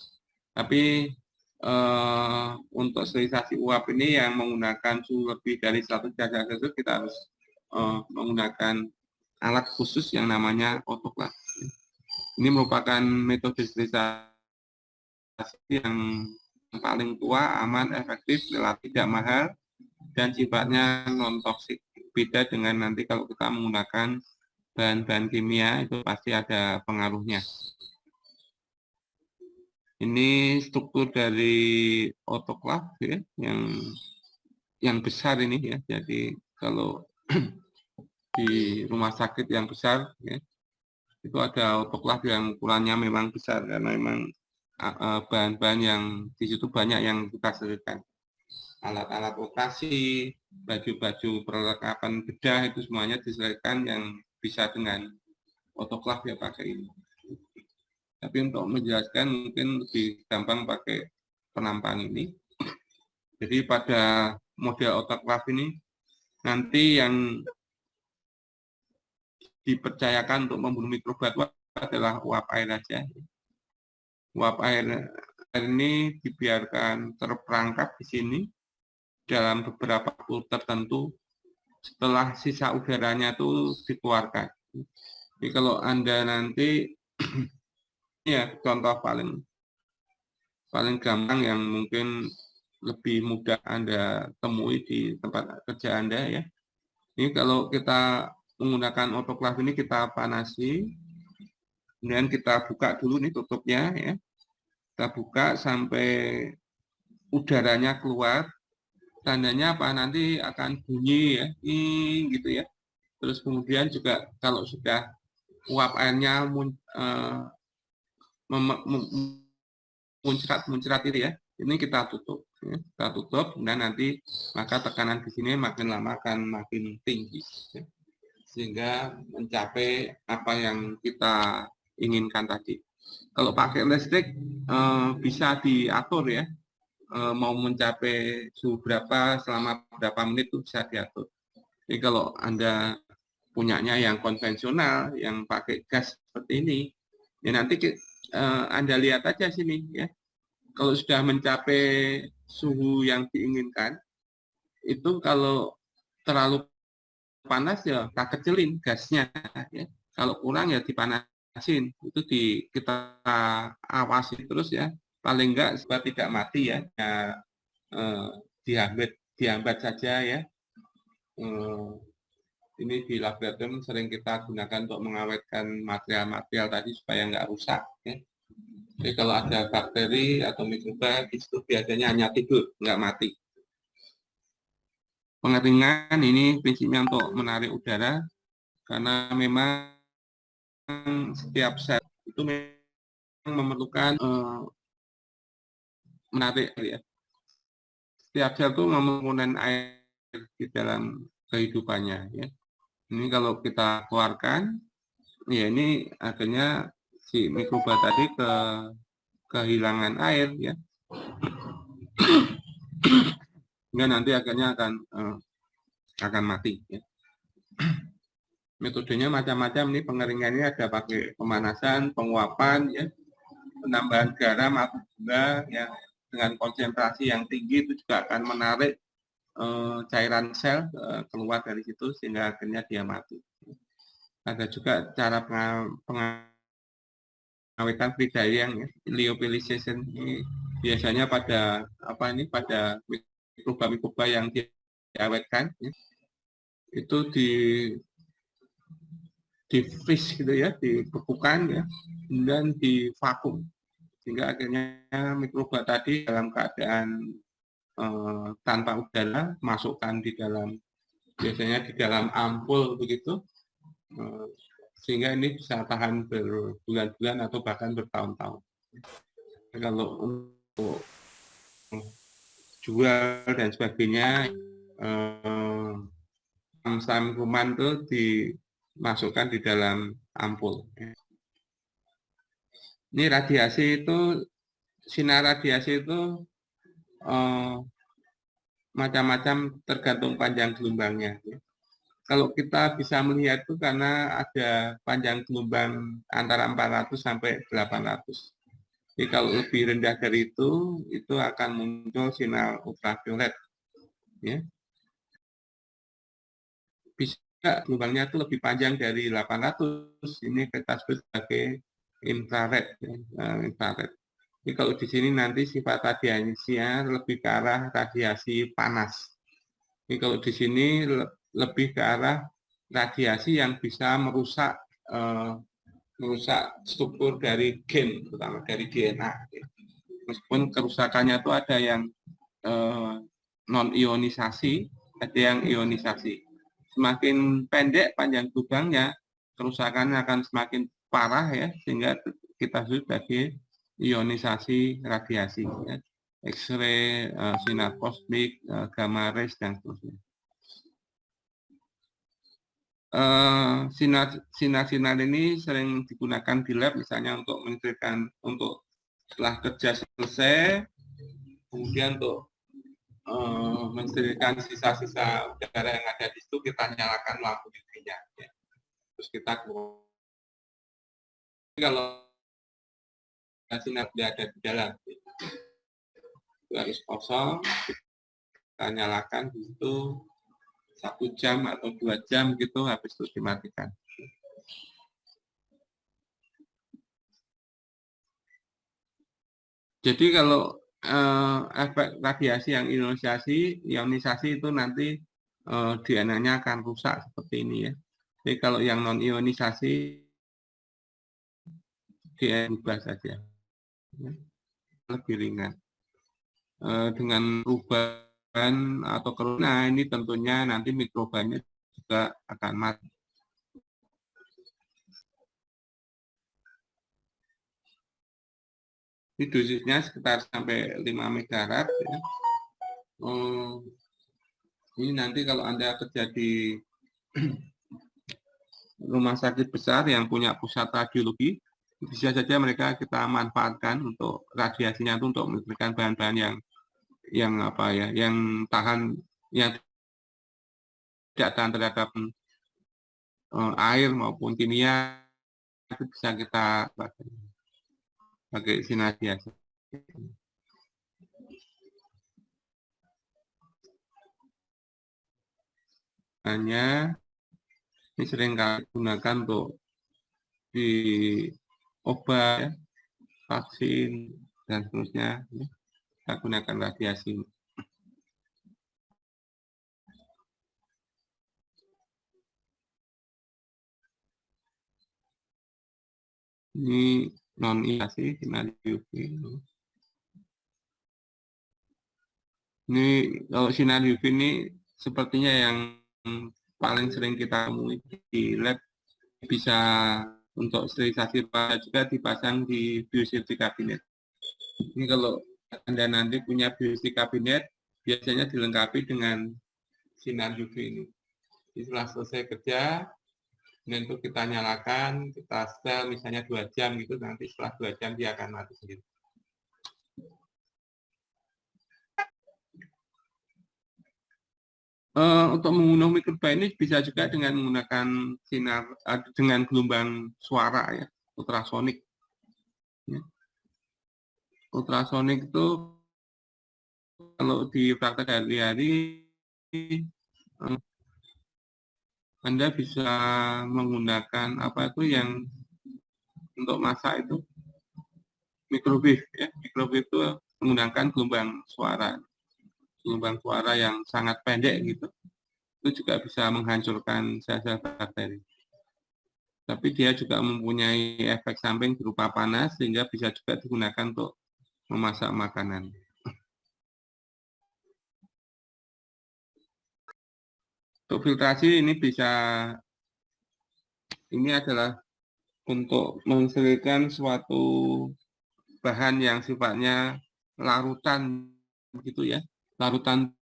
Tapi untuk sterilisasi uap ini yang menggunakan suhu lebih dari 100 derajat Celcius kita harus menggunakan alat khusus yang namanya autoclave. Ini merupakan metode sterilisasi yang paling tua, aman, efektif, relatif tidak mahal, dan sifatnya non-toksik. Beda dengan nanti kalau kita menggunakan bahan-bahan kimia, itu pasti ada pengaruhnya. Ini struktur dari autoclave ya, yang besar ini ya. Jadi kalau di rumah sakit yang besar ya, itu ada autoclave yang ukurannya memang besar karena memang bahan-bahan yang di situ banyak yang kita sterilkan. alat-alat operasi, baju-baju perlengkapan bedah itu semuanya disesuaikan yang bisa dengan otoklaf ya pakai ini. Tapi untuk menjelaskan mungkin lebih gampang pakai penampang ini. Jadi pada model otoklaf ini nanti yang dipercayakan untuk membunuh mikroba adalah uap air saja. Uap air ini dibiarkan terperangkap di sini dalam beberapa waktu tertentu setelah sisa udaranya itu dikeluarkan. Jadi kalau Anda nanti ya contoh paling gampang yang mungkin lebih mudah Anda temui di tempat kerja Anda ya. Ini kalau kita menggunakan otoklaf ini kita panasi, kemudian kita buka dulu nih tutupnya ya. Kita buka sampai udaranya keluar, tandanya apa nanti akan bunyi ya, gitu ya. Terus kemudian juga kalau sudah uap airnya muncrat itu ya, ini kita tutup, ya. Kita tutup dan nanti maka tekanan di sini makin lama akan makin tinggi, ya. Sehingga mencapai apa yang kita inginkan tadi. Kalau pakai listrik bisa diatur ya, mau mencapai suhu berapa selama berapa menit itu bisa diatur. Jadi kalau Anda punyanya yang konvensional, yang pakai gas seperti ini, ya nanti Anda lihat aja sini ya. Kalau sudah mencapai suhu yang diinginkan, itu kalau terlalu panas ya kita kecilin gasnya ya. Kalau kurang ya dipanasin. Itu kita awasi terus ya. Paling enggak supaya tidak mati ya. Dihambat saja ya. Ini di laboratorium sering kita gunakan untuk mengawetkan material-material tadi supaya nggak rusak ya. Jadi kalau ada bakteri atau mikroba itu biasanya hanya tidur, nggak mati. Pengeringan ini prinsipnya untuk menarik udara karena memang setiap sel itu memang memerlukan menarik ya. Setiap sel itu memerlukan air di dalam kehidupannya ya. Ini kalau kita keluarkan ya ini akhirnya si mikroba tadi kehilangan air ya. Sehingga nanti akhirnya akan mati ya. Metodenya macam-macam nih, pengeringannya ada pakai pemanasan, penguapan ya, penambahan garam atau gula ya dengan konsentrasi yang tinggi itu juga akan menarik cairan sel keluar dari situ sehingga akhirnya dia mati. Ada juga cara pengawetan free drying ya, lyophilization ini biasanya pada pada mikroba yang diawetkan ya. Itu di freeze gitu ya, dibekukan ya, kemudian di vakum sehingga akhirnya mikroba tadi dalam keadaan tanpa udara masukkan di dalam biasanya di dalam ampul begitu sehingga ini bisa tahan berbulan-bulan atau bahkan bertahun-tahun. Kalau untuk jual dan sebagainya sam kuman itu dimasukkan di dalam ampul. Ini radiasi itu, sinar radiasi itu macam-macam tergantung panjang gelombangnya. Kalau kita bisa melihat itu karena ada panjang gelombang antara 400 sampai 800. Jadi kalau lebih rendah dari itu akan muncul sinar ultraviolet. Ya. Bisa gelombangnya itu lebih panjang dari 800. Ini kita sebut sebagai infrared. Infrared. Jadi kalau di sini nanti sifat radiasinya lebih ke arah radiasi panas. Jadi kalau di sini lebih ke arah radiasi yang bisa merusak struktur dari gen, terutama dari DNA. Meskipun kerusakannya itu ada yang non ionisasi, ada yang ionisasi. Semakin pendek panjang gelombangnya, kerusakannya akan semakin parah ya, sehingga kita sebut sebagai ionisasi radiasi. Ya. X-ray, sinar kosmik, gamma rays, dan seterusnya. Sinar-sinar ini sering digunakan di lab, misalnya untuk menentukan untuk setelah kerja selesai, kemudian untuk mensterilkan sisa-sisa udara yang ada di situ, kita nyalakan lampu UV-nya. Ya. Terus kita keluar. Kalau sinar tidak ada di dalam, itu harus kosong, kita nyalakan di situ 1 jam atau 2 jam gitu, habis itu dimatikan. Jadi kalau efek radiasi yang ionisasi itu nanti DNA-nya akan rusak seperti ini ya. Jadi kalau yang non ionisasi DNA berubah saja, ya. Lebih ringan. Dengan perubahan atau kerusakan, ini tentunya nanti mikrobanya juga akan mati. Ini dosisnya sekitar sampai 5 megarat. Ya. Ini nanti kalau Anda kerja di rumah sakit besar yang punya pusat radiologi, bisa saja mereka kita manfaatkan untuk radiasinya itu untuk memberikan bahan-bahan yang tahan, yang tidak tahan terhadap air maupun kimia, itu bisa kita pakai sinar radiasi. Hanya ini sering kali gunakan untuk di obat, ya, vaksin, dan seterusnya. Ya. Kita gunakan radiasi. Ini non ionisasi sinar UV. Ini kalau sinar UV ini sepertinya yang paling sering kita temui di lab, bisa untuk sterilisasi juga dipasang di biosafety cabinet. Ini kalau Anda nanti punya biosafety cabinet, biasanya dilengkapi dengan sinar UV ini. Setelah selesai kerja, dan itu kita nyalakan, kita setel misalnya 2 jam gitu, nanti setelah 2 jam dia akan mati sendiri. Untuk membunuh mikroba ini bisa juga dengan menggunakan sinar dengan gelombang suara ya, ultrasonik. Ya. Ultrasonik itu kalau di praktek hari-hari Anda bisa menggunakan apa itu yang untuk masak itu microwave ya. Microwave itu menggunakan gelombang suara yang sangat pendek gitu. Itu juga bisa menghancurkan sel-sel bakteri. Tapi dia juga mempunyai efek samping berupa panas sehingga bisa juga digunakan untuk memasak makanan. Untuk filtrasi ini ini adalah untuk menghasilkan suatu bahan yang sifatnya larutan begitu ya. Larutan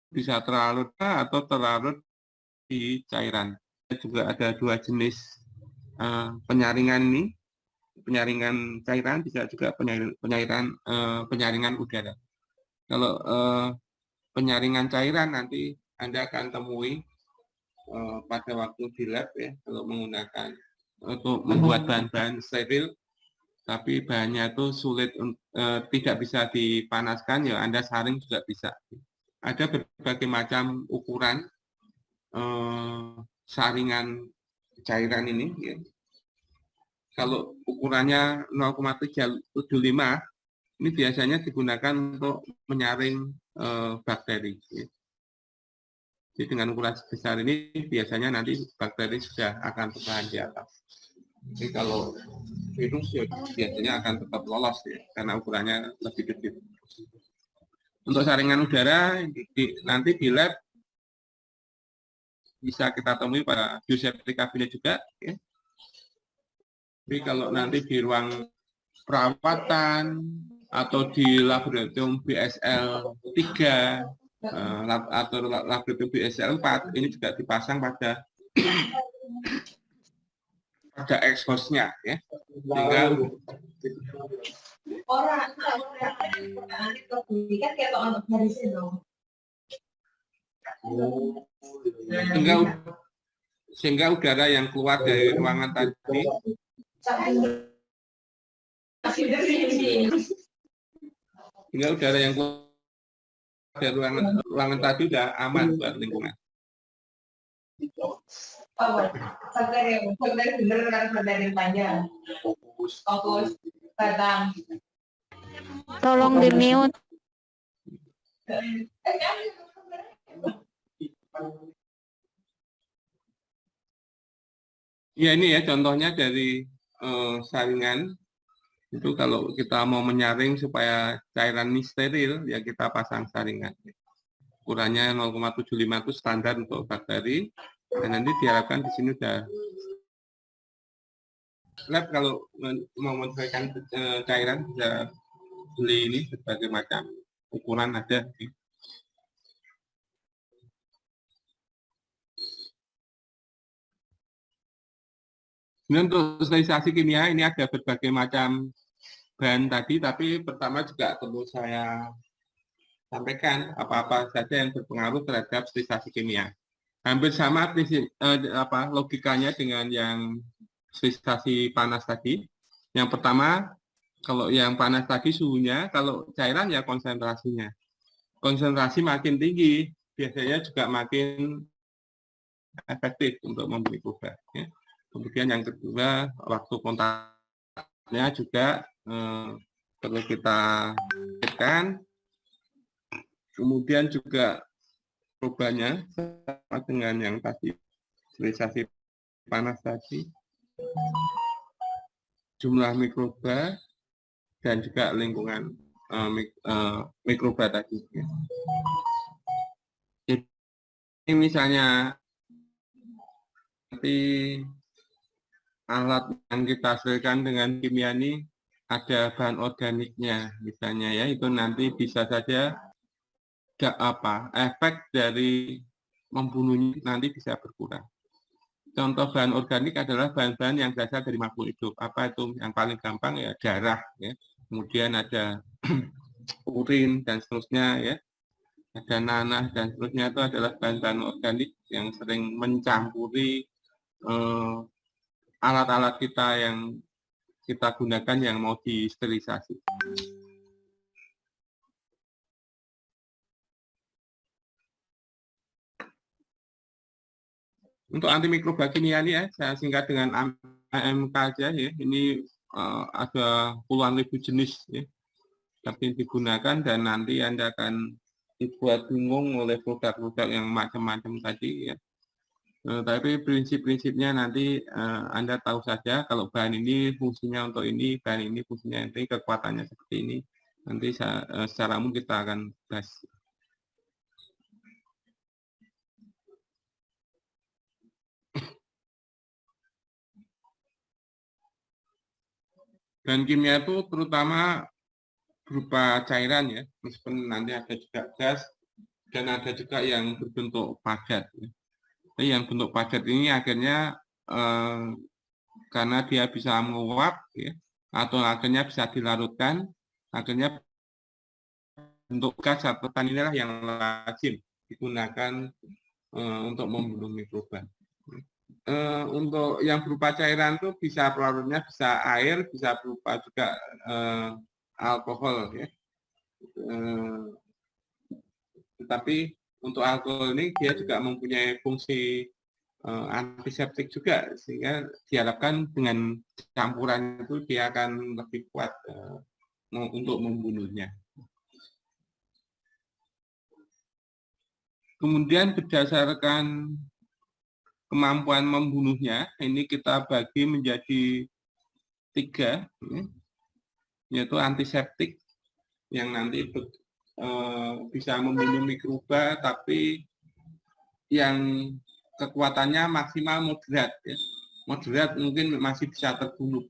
bisa terlarut atau terlarut di cairan. Juga ada 2 jenis penyaringan ini. Penyaringan cairan, bisa juga penyaringan udara. Kalau penyaringan cairan nanti Anda akan temui pada waktu di lab ya, kalau menggunakan untuk membuat bahan-bahan steril, tapi bahannya itu sulit, tidak bisa dipanaskan, ya Anda saring juga bisa. Ada berbagai macam ukuran saringan cairan ini. Ya. Kalau ukurannya 0,375, ini biasanya digunakan untuk menyaring bakteri. Ya. Jadi dengan ukuran sebesar ini biasanya nanti bakteri sudah akan bertahan di atas. Jadi kalau virus ya biasanya akan tetap lolos ya, karena ukurannya lebih kecil. Untuk saringan udara nanti di lab bisa kita temui pada biosafety cabinet juga. Ya. Tapi kalau nanti di ruang perawatan atau di laboratorium BSL 3 atau laboratorium BSL 4 ini juga dipasang pada exhaust-nya ya. Sehingga sehingga udara yang keluar dari ruangan tadi ruangan tadi sudah aman buat lingkungan. Tolong di-mute. Ya ini ya contohnya dari saringan. Itu kalau kita mau menyaring supaya cairan ini steril, ya kita pasang saringan. Ukurannya 0,75 itu standar untuk bakteri. Dan nanti diharapkan di sini sudah lab kalau mau menyesuaikan cairan bisa beli ini berbagai macam ukuran ada. Kemudian untuk sterilisasi kimia ini ada berbagai macam bahan tadi, tapi pertama juga perlu saya sampaikan apa-apa saja yang berpengaruh terhadap sterilisasi kimia. Hampir sama prinsip logikanya dengan yang sterilisasi panas tadi. Yang pertama, kalau yang panas tadi suhunya, kalau cairan ya konsentrasinya. Konsentrasi makin tinggi, biasanya juga makin efektif untuk membunuh mikroba. Ya. Kemudian yang kedua, waktu kontaknya juga perlu kita pikirkan. Kemudian juga mikrobanya sama dengan yang tadi sterilisasi panas tadi, jumlah mikroba dan juga lingkungan mikroba tadi. Ini misalnya nanti alat yang kita hasilkan dengan kimia ini ada bahan organiknya misalnya ya, itu nanti bisa saja efek dari membunuhnya nanti bisa berkurang. Contoh bahan organik adalah bahan-bahan yang berasal dari makhluk hidup. Apa itu? Yang paling gampang ya darah ya. Kemudian ada urin dan seterusnya ya. Ada nanah dan seterusnya, itu adalah bahan-bahan organik yang sering mencampuri alat-alat kita yang kita gunakan yang mau disterilisasi. Untuk antimikroba kimia ini ya, saya singkat dengan AMK aja ya. Ini ada puluhan ribu jenis ya, tapi digunakan dan nanti Anda akan dibuat bingung oleh produk-produk yang macam-macam tadi ya. Tapi prinsip-prinsipnya nanti Anda tahu saja kalau bahan ini fungsinya untuk ini, bahan ini fungsinya ini, kekuatannya seperti ini. Nanti secara umum kita akan bahas. Bahan kimia itu terutama berupa cairan ya, meskipun nanti ada juga gas dan ada juga yang berbentuk padat. Ya. Yang bentuk padat ini akhirnya karena dia bisa menguap ya, atau akhirnya bisa dilarutkan, akhirnya bentuk gas atau tan inilah yang lazim digunakan untuk membunuh mikroba. Untuk yang berupa cairan itu bisa pelarutnya bisa air, bisa berupa juga alkohol ya. Tetapi untuk alkohol ini dia juga mempunyai fungsi antiseptik juga, sehingga diharapkan dengan campuran itu dia akan lebih kuat untuk membunuhnya. Kemudian berdasarkan kemampuan membunuhnya, ini kita bagi menjadi 3, yaitu antiseptik yang nanti bisa membunuh mikroba, tapi yang kekuatannya maksimal moderat. Ya. Moderat mungkin masih bisa terbunuh.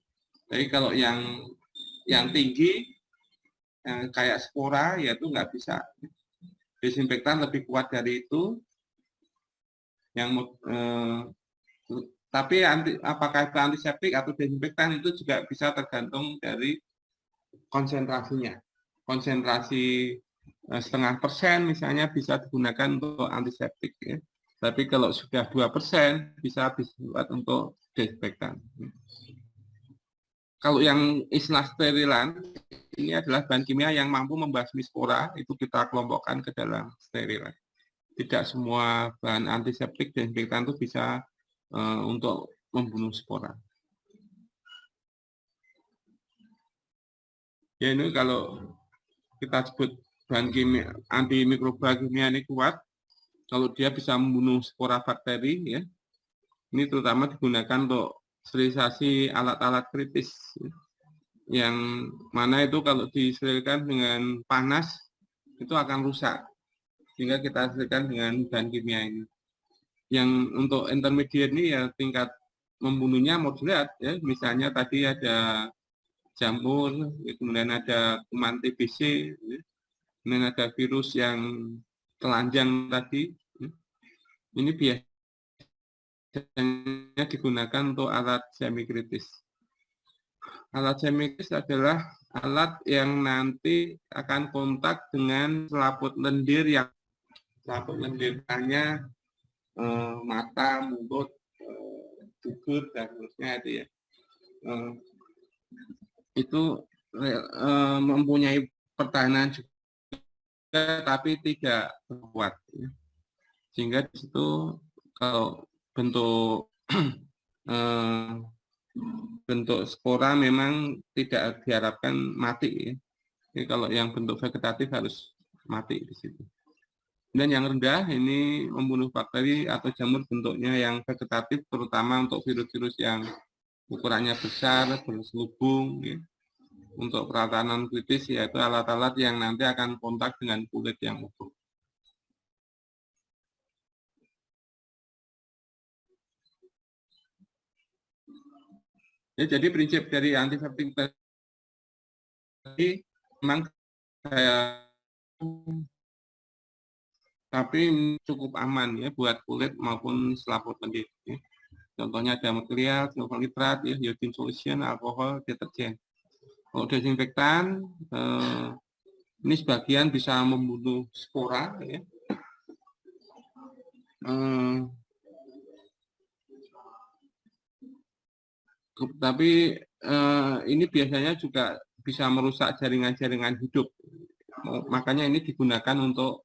Tapi kalau yang tinggi kayak spora, ya itu nggak bisa. Desinfektan lebih kuat dari itu. Tapi apakah itu antiseptik atau desinfektan itu juga bisa tergantung dari konsentrasinya. Konsentrasi 0,5% misalnya bisa digunakan untuk antiseptik, ya. Tapi kalau sudah 2% bisa dibuat untuk desinfektan. Kalau yang istilah sterilan, ini adalah bahan kimia yang mampu membasmi spora, itu kita kelompokkan ke dalam sterilan. Tidak semua bahan antiseptik dan desinfektan itu bisa untuk membunuh spora. Ya ini kalau kita sebut bahan kimia antimikroba kimia ini kuat, kalau dia bisa membunuh spora bakteri, ya, ini terutama digunakan untuk sterilisasi alat-alat kritis, yang mana itu kalau disterilkan dengan panas itu akan rusak, sehingga kita sterilkan dengan bahan kimia ini. Yang untuk intermediate ini ya tingkat membunuhnya moderat, ya, misalnya tadi ada jamur, kemudian ada kuman TBC, kemudian ada virus yang telanjang tadi. Ini biasanya digunakan untuk alat semikritis. Alat semikritis adalah alat yang nanti akan kontak dengan selaput lendir yang selaput lendirnya mata, mulut, gugut, dan seterusnya itu, ya. Itu mempunyai pertahanan juga, tapi tidak kuat, ya. Sehingga di situ kalau bentuk bentuk spora memang tidak diharapkan mati, ya. Jadi kalau yang bentuk vegetatif harus mati di situ. Dan yang rendah ini membunuh bakteri atau jamur bentuknya yang vegetatif, terutama untuk virus-virus yang ukurannya besar, berselubung, ya. Untuk peralatan kritis yaitu alat-alat yang nanti akan kontak dengan kulit yang utuh. Ya, jadi prinsip dari antiseptik tadi memang tapi cukup aman, ya, buat kulit maupun selaput lendir, ya. Contohnya ada merkurial, silver nitrat, ya, iodine solution, alkohol, deterjen. Kalau desinfektan ini sebagian bisa membunuh spora, ya. Tapi ini biasanya juga bisa merusak jaringan-jaringan hidup. Makanya ini digunakan untuk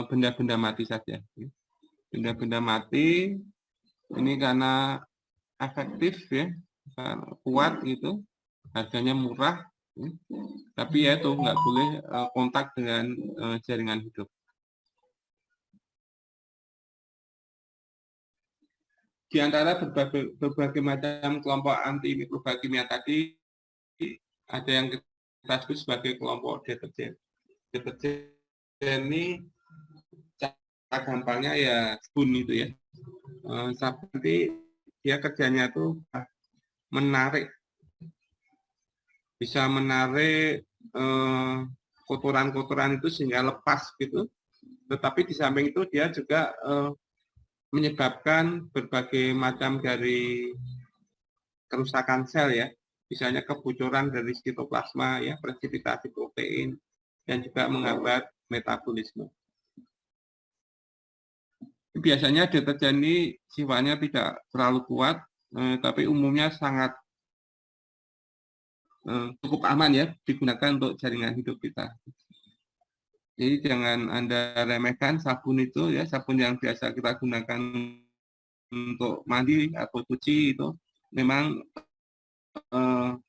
benda-benda mati saja. Benda-benda mati ini karena efektif, ya, kuat gitu, harganya murah, ya. Tapi ya itu nggak boleh kontak dengan jaringan hidup. Di antara berbagai macam kelompok antimikroba kimia tadi, ada yang kita sebut sebagai kelompok deterjen. Deterjen ini cara gampangnya ya sabun itu, ya. Sabun nanti dia kerjanya tuh menarik, bisa menarik kotoran-kotoran itu sehingga lepas gitu. Tetapi di samping itu dia juga menyebabkan berbagai macam dari kerusakan sel, ya, misalnya kebocoran dari sitoplasma, ya, presipitasi protein, dan juga menghambat metabolisme. Biasanya deterjen ini sifatnya tidak terlalu kuat, tapi umumnya sangat cukup aman, ya, digunakan untuk jaringan hidup kita. Jadi jangan Anda remehkan sabun itu, ya, sabun yang biasa kita gunakan untuk mandi atau cuci itu memang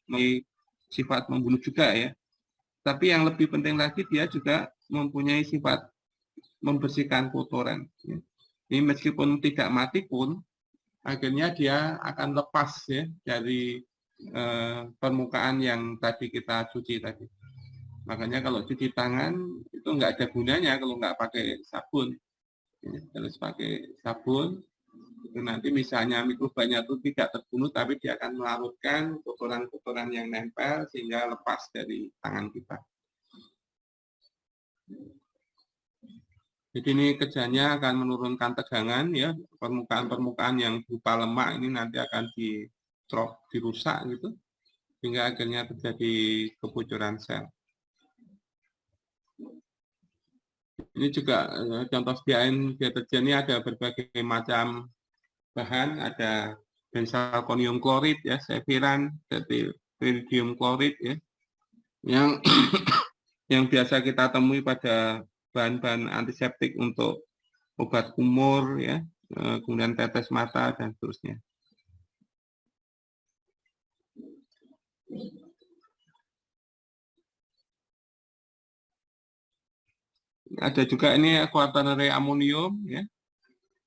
memiliki sifat membunuh juga, ya. Tapi yang lebih penting lagi dia juga mempunyai sifat membersihkan kotoran, ya. Ini meskipun tidak mati pun akhirnya dia akan lepas, ya, dari permukaan yang tadi kita cuci tadi. Makanya kalau cuci tangan itu nggak ada gunanya kalau nggak pakai sabun. Terus pakai sabun, itu nanti misalnya mikrobanya itu tidak terbunuh, tapi dia akan melarutkan kotoran-kotoran yang nempel sehingga lepas dari tangan kita. Jadi ini kerjanya akan menurunkan tegangan ya, permukaan-permukaan yang berupa lemak ini nanti akan dirusak gitu, sehingga akhirnya terjadi kebocoran sel. Ini juga contoh sediaan deterjen ini ada berbagai macam bahan, ada benzalkonium klorid ya, sefiran, iridium klorid ya, yang yang biasa kita temui pada bahan-bahan antiseptik untuk obat kumur ya, kemudian tetes mata dan seterusnya. Ada juga ini quaternary amonium ya.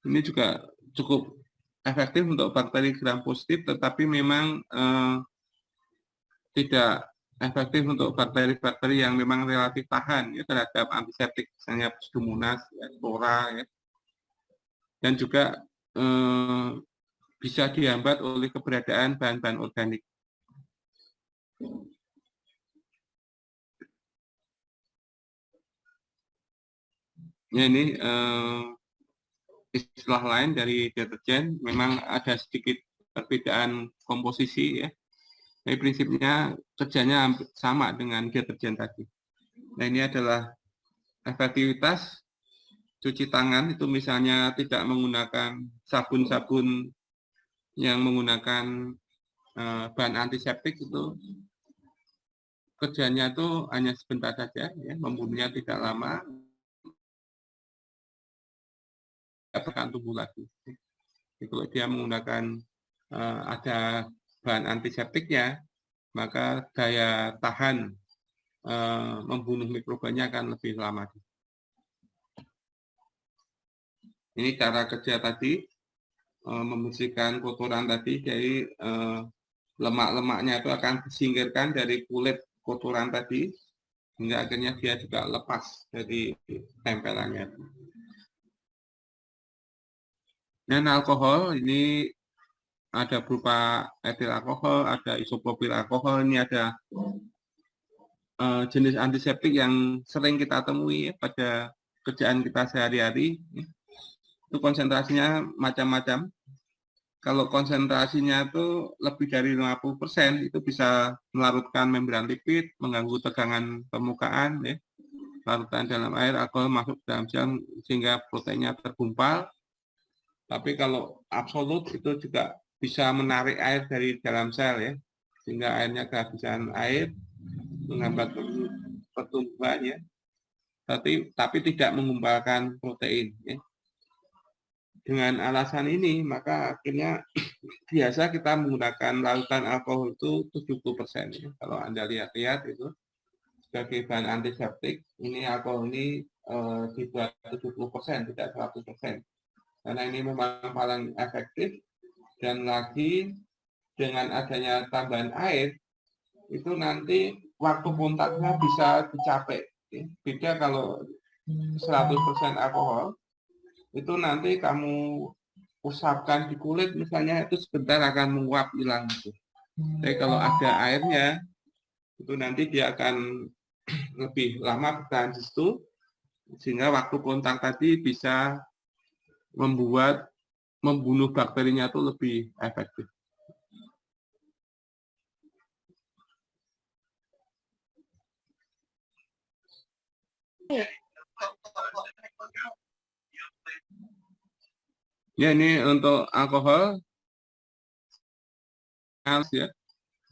Ini juga cukup efektif untuk bakteri gram positif, tetapi memang tidak efektif untuk bakteri-bakteri yang memang relatif tahan ya terhadap antiseptik, misalnya Pseudomonas, ya, spora, ya. Dan juga bisa dihambat oleh keberadaan bahan-bahan organik. Ya, ini istilah lain dari deterjen, memang ada sedikit perbedaan komposisi ya. Tapi prinsipnya kerjanya sama dengan deterjen tadi. Nah, ini adalah efektivitas cuci tangan, itu misalnya tidak menggunakan sabun-sabun yang menggunakan bahan antiseptik, itu kerjanya itu hanya sebentar saja, ya, membunuhnya tidak lama, tidak akan tumbuh lagi. Jadi, kalau dia menggunakan ada bahan antiseptiknya, maka daya tahan membunuh mikrobanya akan lebih lama. Ini cara kerja tadi, membersihkan kotoran tadi, jadi lemak-lemaknya itu akan disingkirkan dari kulit kotoran tadi, hingga akhirnya dia juga lepas dari tempelannya. Dan alkohol ini ada berupa etil alkohol, ada isopropil alkohol, ini ada jenis antiseptik yang sering kita temui ya, pada kerjaan kita sehari-hari. Itu konsentrasinya macam-macam. Kalau konsentrasinya itu lebih dari 50%, itu bisa melarutkan membran lipid, mengganggu tegangan permukaan, ya. Larutan dalam air, alkohol masuk dalam sel sehingga proteinnya tergumpal. Tapi kalau absolut itu juga bisa menarik air dari dalam sel ya, sehingga airnya kehabisan air, menghambat pertumbuhan ya. Tapi tidak menggumpalkan protein ya. Dengan alasan ini, maka akhirnya biasa kita menggunakan larutan alkohol itu 70%. Ya. Kalau Anda lihat-lihat itu sebagai bahan antiseptik, ini alkohol ini dibuat 70%, tidak 100%. Karena ini memang paling efektif, dan lagi dengan adanya tambahan air, itu nanti waktu kontaknya bisa dicapai. Ya. Beda kalau 100% alkohol, itu nanti kamu usapkan di kulit misalnya, itu sebentar akan menguap hilang gitu. Tapi kalau ada airnya, itu nanti dia akan lebih lama bertahan di situ, sehingga waktu kontak tadi bisa membunuh bakterinya itu lebih efektif. Ya, ini untuk alkohol ya,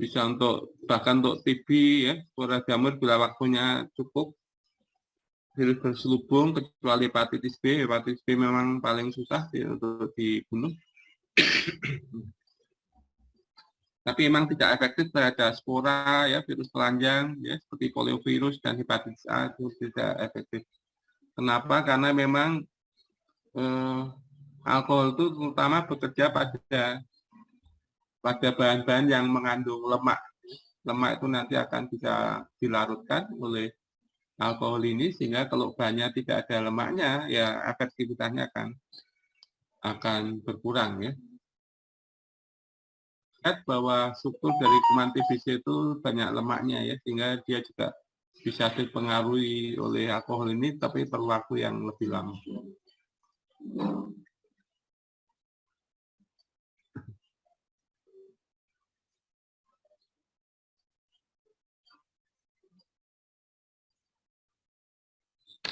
bisa untuk bahkan untuk TB ya, spora jamur bila waktunya cukup, virus berselubung, kecuali hepatitis B. Hepatitis B memang paling susah ya, untuk dibunuh. Tapi memang tidak efektif terhadap spora ya, virus telanjang ya, seperti poliovirus dan hepatitis A, itu tidak efektif. Kenapa? Karena memang alkohol itu terutama bekerja pada bahan-bahan yang mengandung lemak. Lemak itu nanti akan bisa dilarutkan oleh alkohol ini, sehingga kalau bahannya tidak ada lemaknya, ya efektivitasnya akan berkurang ya. Lihat bahwa struktur dari kuman TBC itu banyak lemaknya ya, sehingga dia juga bisa dipengaruhi oleh alkohol ini, tapi perlu waktu yang lebih lama.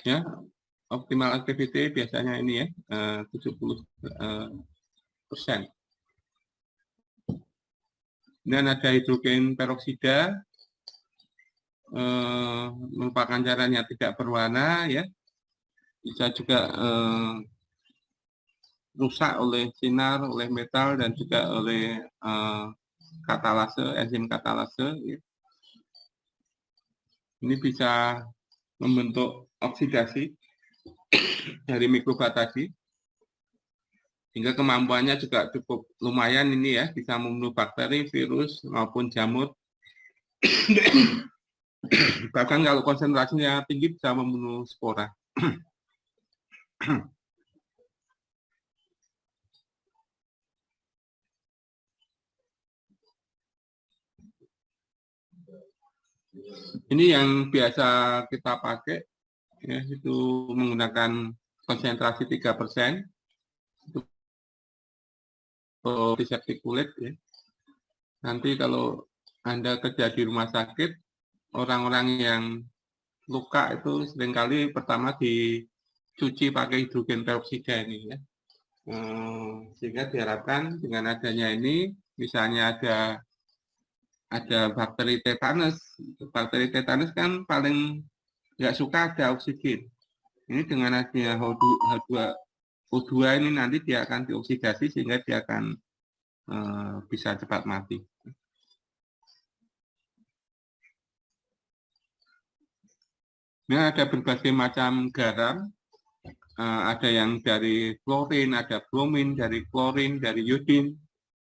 Ya, optimal activity biasanya ini ya 70%. Dan ada hidrogen peroksida, merupakan caranya tidak berwarna ya, bisa juga rusak oleh sinar, oleh metal dan juga oleh katalase, enzim katalase. Ya. Ini bisa membentuk oksidasi dari mikroba tadi, sehingga kemampuannya juga cukup lumayan ini ya, bisa membunuh bakteri, virus maupun jamur. Bahkan kalau konsentrasinya tinggi bisa membunuh spora. Ini yang biasa kita pakai, ya, itu menggunakan konsentrasi 3% untuk antiseptik kulit. Ya. Nanti kalau Anda kerja di rumah sakit, orang-orang yang luka itu seringkali pertama dicuci pakai hidrogen peroksida ini. Ya. Sehingga diharapkan dengan adanya ini, misalnya ada bakteri tetanus. Bakteri tetanus kan paling nggak suka ada oksigen. Ini dengan adanya O2 ini nanti dia akan dioksidasi sehingga dia akan bisa cepat mati. Ini ada berbagai macam garam, ada yang dari klorin, ada bromin, dari klorin, dari iodin.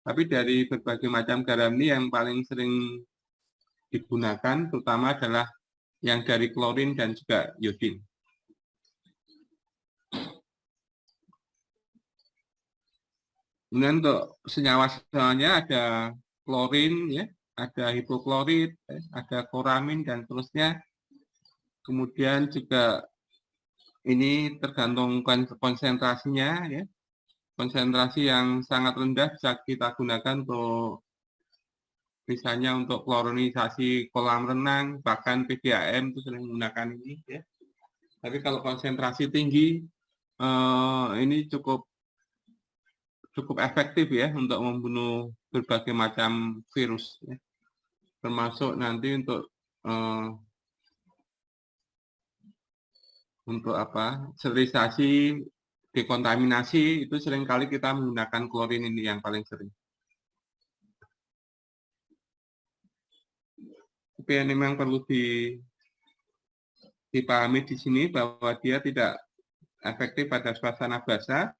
Tapi dari berbagai macam garam ini yang paling sering digunakan terutama adalah yang dari klorin dan juga iodin. Kemudian untuk senyawa-senyawanya ada klorin, ya, ada hipoklorit, ada kloramin dan seterusnya. Kemudian juga ini tergantung konsentrasinya, ya. Konsentrasi yang sangat rendah bisa kita gunakan untuk misalnya untuk klorinisasi kolam renang, bahkan PDAM itu sering menggunakan ini. Ya. Tapi kalau konsentrasi tinggi, ini cukup efektif ya untuk membunuh berbagai macam virus, ya. Termasuk nanti untuk apa sterilisasi, dekontaminasi itu seringkali kita menggunakan klorin ini yang paling sering. Tapi yang memang perlu dipahami di sini bahwa dia tidak efektif pada suasana basah,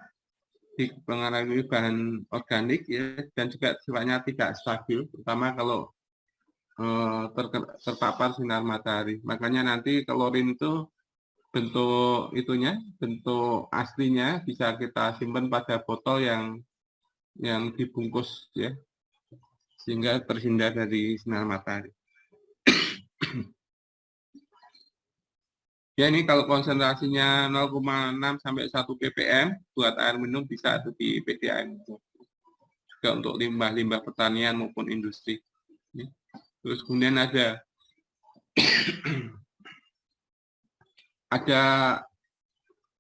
dipengaruhi bahan organik ya, dan juga sifatnya tidak stabil, terutama kalau terpapar sinar matahari. Makanya nanti klorin itu bentuk aslinya bisa kita simpan pada botol yang dibungkus ya, sehingga terhindar dari sinar matahari. Ya ini kalau konsentrasinya 0,6 sampai 1 ppm buat air minum bisa itu di PDAM juga untuk limbah-limbah pertanian maupun industri. Terus kemudian ada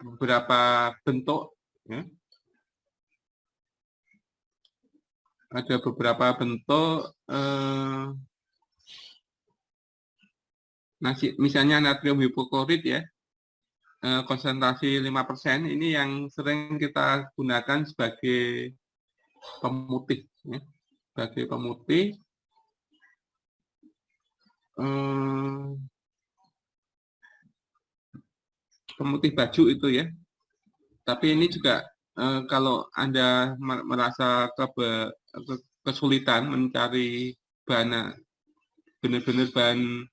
beberapa bentuk, ya. Ada beberapa bentuk misalnya natrium hipoklorit ya, konsentrasi 5% ini yang sering kita gunakan sebagai pemutih, ya. Sebagai pemutih baju itu ya. Tapi ini juga kalau Anda merasa kesulitan mencari bahan benar-benar bahan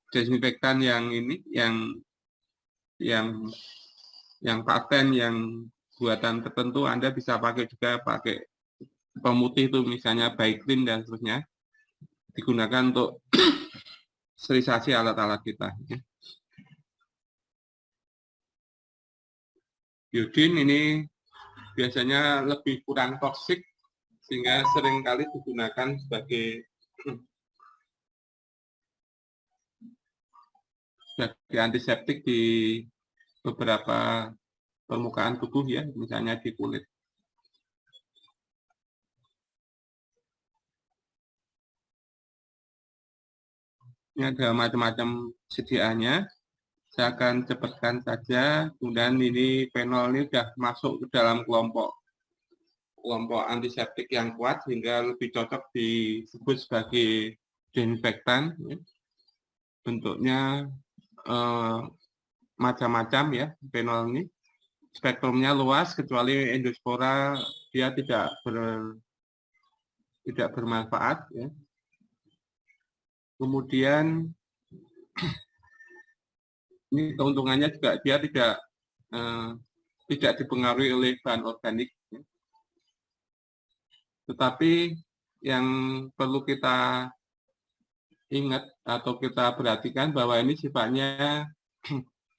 desinfektan yang ini yang paten, yang buatan tertentu, Anda bisa pakai pemutih itu misalnya Baiklin dan seterusnya, digunakan untuk sterilisasi alat-alat kita. Iodin ini biasanya lebih kurang toksik sehingga seringkali digunakan sebagai antiseptik di beberapa permukaan tubuh ya, misalnya di kulit. Ini ada macam-macam sediaannya. Saya akan cepatkan saja. Kemudian ini fenol ini sudah masuk ke dalam kelompok antiseptik yang kuat sehingga lebih cocok disebut sebagai desinfektan. Bentuknya macam-macam ya fenol ini. Spektrumnya luas kecuali endospora dia tidak bermanfaat ya. Kemudian ini keuntungannya juga dia tidak dipengaruhi oleh bahan organik. Tetapi yang perlu kita ingat atau kita perhatikan bahwa ini sifatnya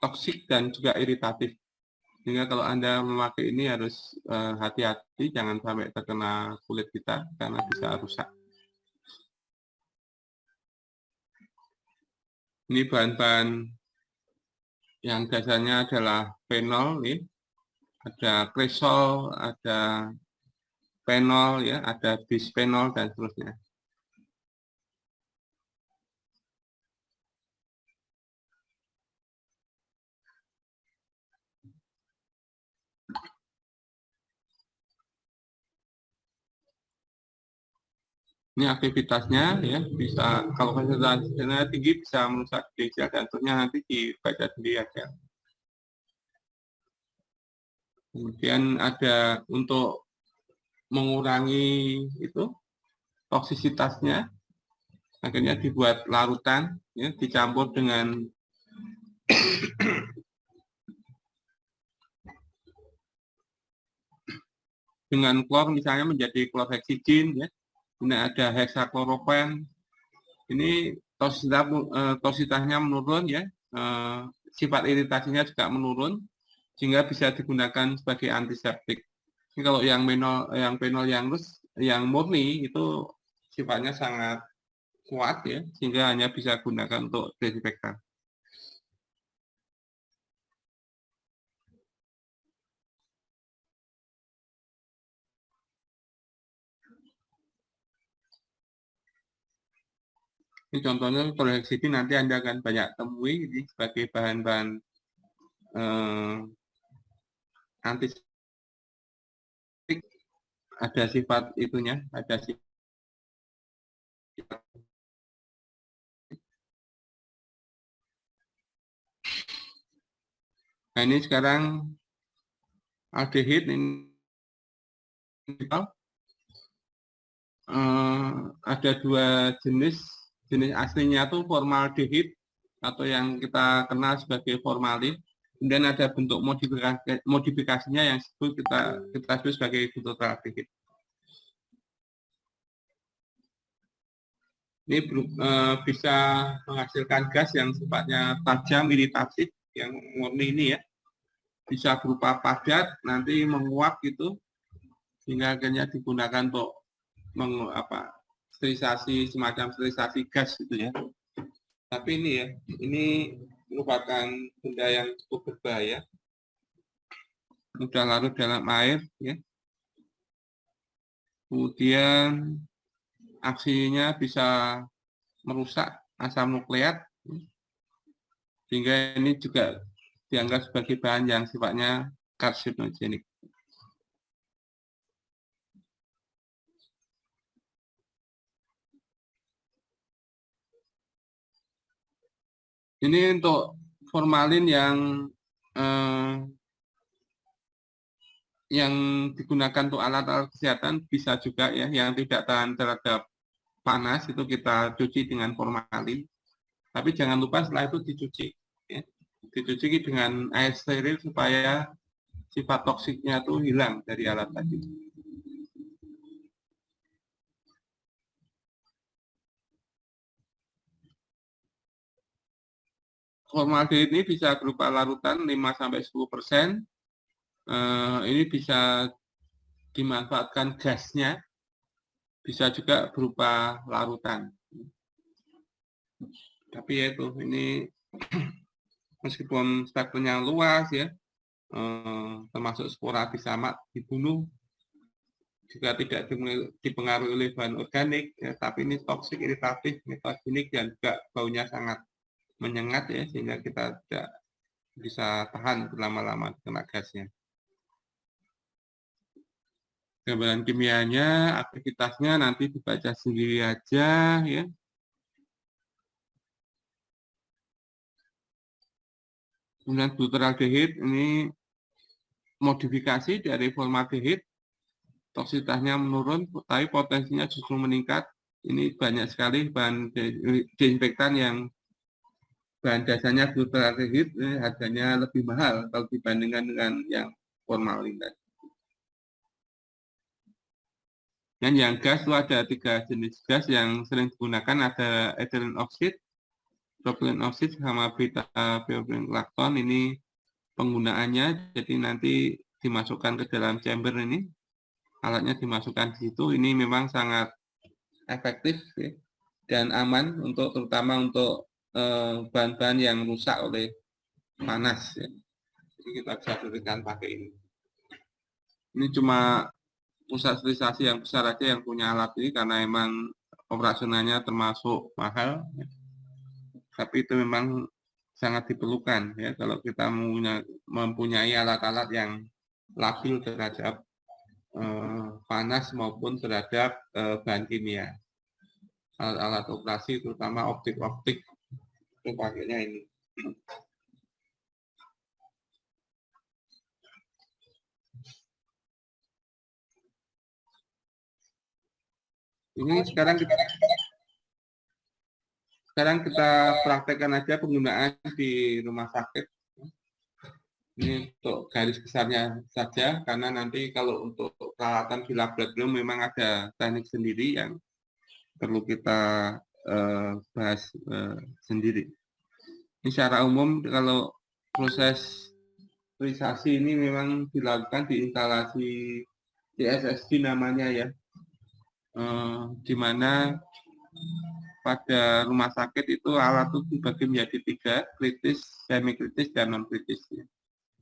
toksik dan juga iritatif. Sehingga kalau Anda memakai ini harus hati-hati, jangan sampai terkena kulit kita karena bisa rusak. Ini bahan-bahan yang dasarnya adalah fenol, nih. Ada kresol, ada fenol, ya, ada bisphenol dan seterusnya. Ini aktivitasnya ya, bisa kalau konsentrasinya tinggi bisa merusak ginjal dan tentunya nanti dibaca sendiri aja. Kemudian ada untuk mengurangi itu toksisitasnya, akhirnya dibuat larutan, ya, dicampur dengan klor misalnya menjadi klorhexidin, ya. Ini ada hexaklorofen. Ini toksisitasnya menurun ya, sifat iritasinya juga menurun sehingga bisa digunakan sebagai antiseptik. Ini kalau yang fenol yang murni itu sifatnya sangat kuat ya, sehingga hanya bisa digunakan untuk desinfektan. Ini contohnya klorhexidin nanti Anda akan banyak temui ini sebagai bahan-bahan antiseptik, ada sifat itunya, ada sifat. Nah ini sekarang aldehid ini ada dua jenis aslinya itu formaldehid atau yang kita kenal sebagai formalin. Kemudian ada bentuk modifikasinya yang kita sebut sebagai butyraldehid. Ini bisa menghasilkan gas yang sifatnya tajam, iritatif, yang murni ini ya. Bisa berupa padat, nanti menguap gitu, sehingga akhirnya digunakan untuk sterilisasi, semacam sterilisasi gas gitu ya. Tapi ini ya, ini merupakan benda yang cukup berbahaya. Mudah larut dalam air ya. Kemudian aksinya bisa merusak asam nukleat, sehingga ini juga dianggap sebagai bahan yang sifatnya karsinogenik. Ini untuk formalin yang digunakan untuk alat-alat kesehatan bisa juga ya, yang tidak tahan terhadap panas itu kita cuci dengan formalin. Tapi jangan lupa setelah itu dicuci, ya. Dicuci dengan air steril supaya sifat toksiknya itu hilang dari alat tadi. Formaldehid ini bisa berupa larutan 5-10%. Ini bisa dimanfaatkan gasnya, bisa juga berupa larutan. Tapi ya itu, ini meskipun spektrumnya luas ya, termasuk sporadis sama dibunuh, juga tidak dipengaruhi oleh bahan organik, ya, tapi ini toksik, iritatif, mutagenik, dan juga baunya sangat menyengat ya, sehingga kita tidak bisa tahan berlama-lama kena gasnya. Gambaran kimianya, aktivitasnya nanti dibaca sendiri aja ya. Kemudian butyraldehid ini modifikasi dari formaldehid, toksitasnya menurun, tapi potensinya justru meningkat. Ini banyak sekali bahan desinfektan yang bahan dasarnya butyraldehid, harganya lebih mahal kalau dibandingkan dengan yang formalin. Dan yang gas itu ada 3 jenis gas yang sering digunakan, ada ethylene oxide, propylene oxide, sama beta propylene lactone. Ini penggunaannya, jadi nanti dimasukkan ke dalam chamber ini, alatnya dimasukkan di situ. Ini memang sangat efektif ya, dan aman untuk terutama untuk bahan-bahan yang rusak oleh panas ya. Jadi kita bisa berikan pakai ini. Ini cuma pusat sterilisasi yang besar aja yang punya alat ini, karena emang operasionalnya termasuk mahal ya. Tapi itu memang sangat diperlukan ya kalau kita mempunyai alat-alat yang labil terhadap panas maupun terhadap bahan kimia. Alat-alat operasi terutama optik-optik itu pakainya ini. Ini sekarang kita praktekkan aja penggunaan di rumah sakit. Ini untuk garis besarnya saja, karena nanti kalau untuk peralatan di laboratorium memang ada teknik sendiri yang perlu kita bahas sendiri. Ini secara umum kalau proses sterilisasi ini memang dilakukan di instalasi CSSD namanya ya, di mana pada rumah sakit itu alat itu dibagi menjadi 3, kritis, semi kritis, dan non kritis.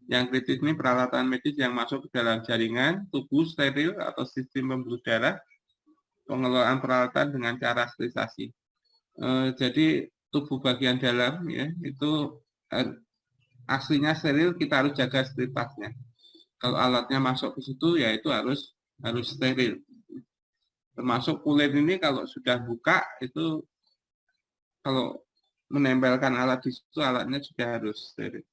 Yang kritis ini peralatan medis yang masuk ke dalam jaringan, tubuh steril atau sistem pembuluh darah, pengelolaan peralatan dengan cara sterilisasi. Jadi tubuh bagian dalam ya itu aslinya steril, kita harus jaga sterilitasnya. Kalau alatnya masuk ke situ ya itu harus steril. Termasuk kulit ini kalau sudah buka itu kalau menempelkan alat di situ, alatnya juga harus steril.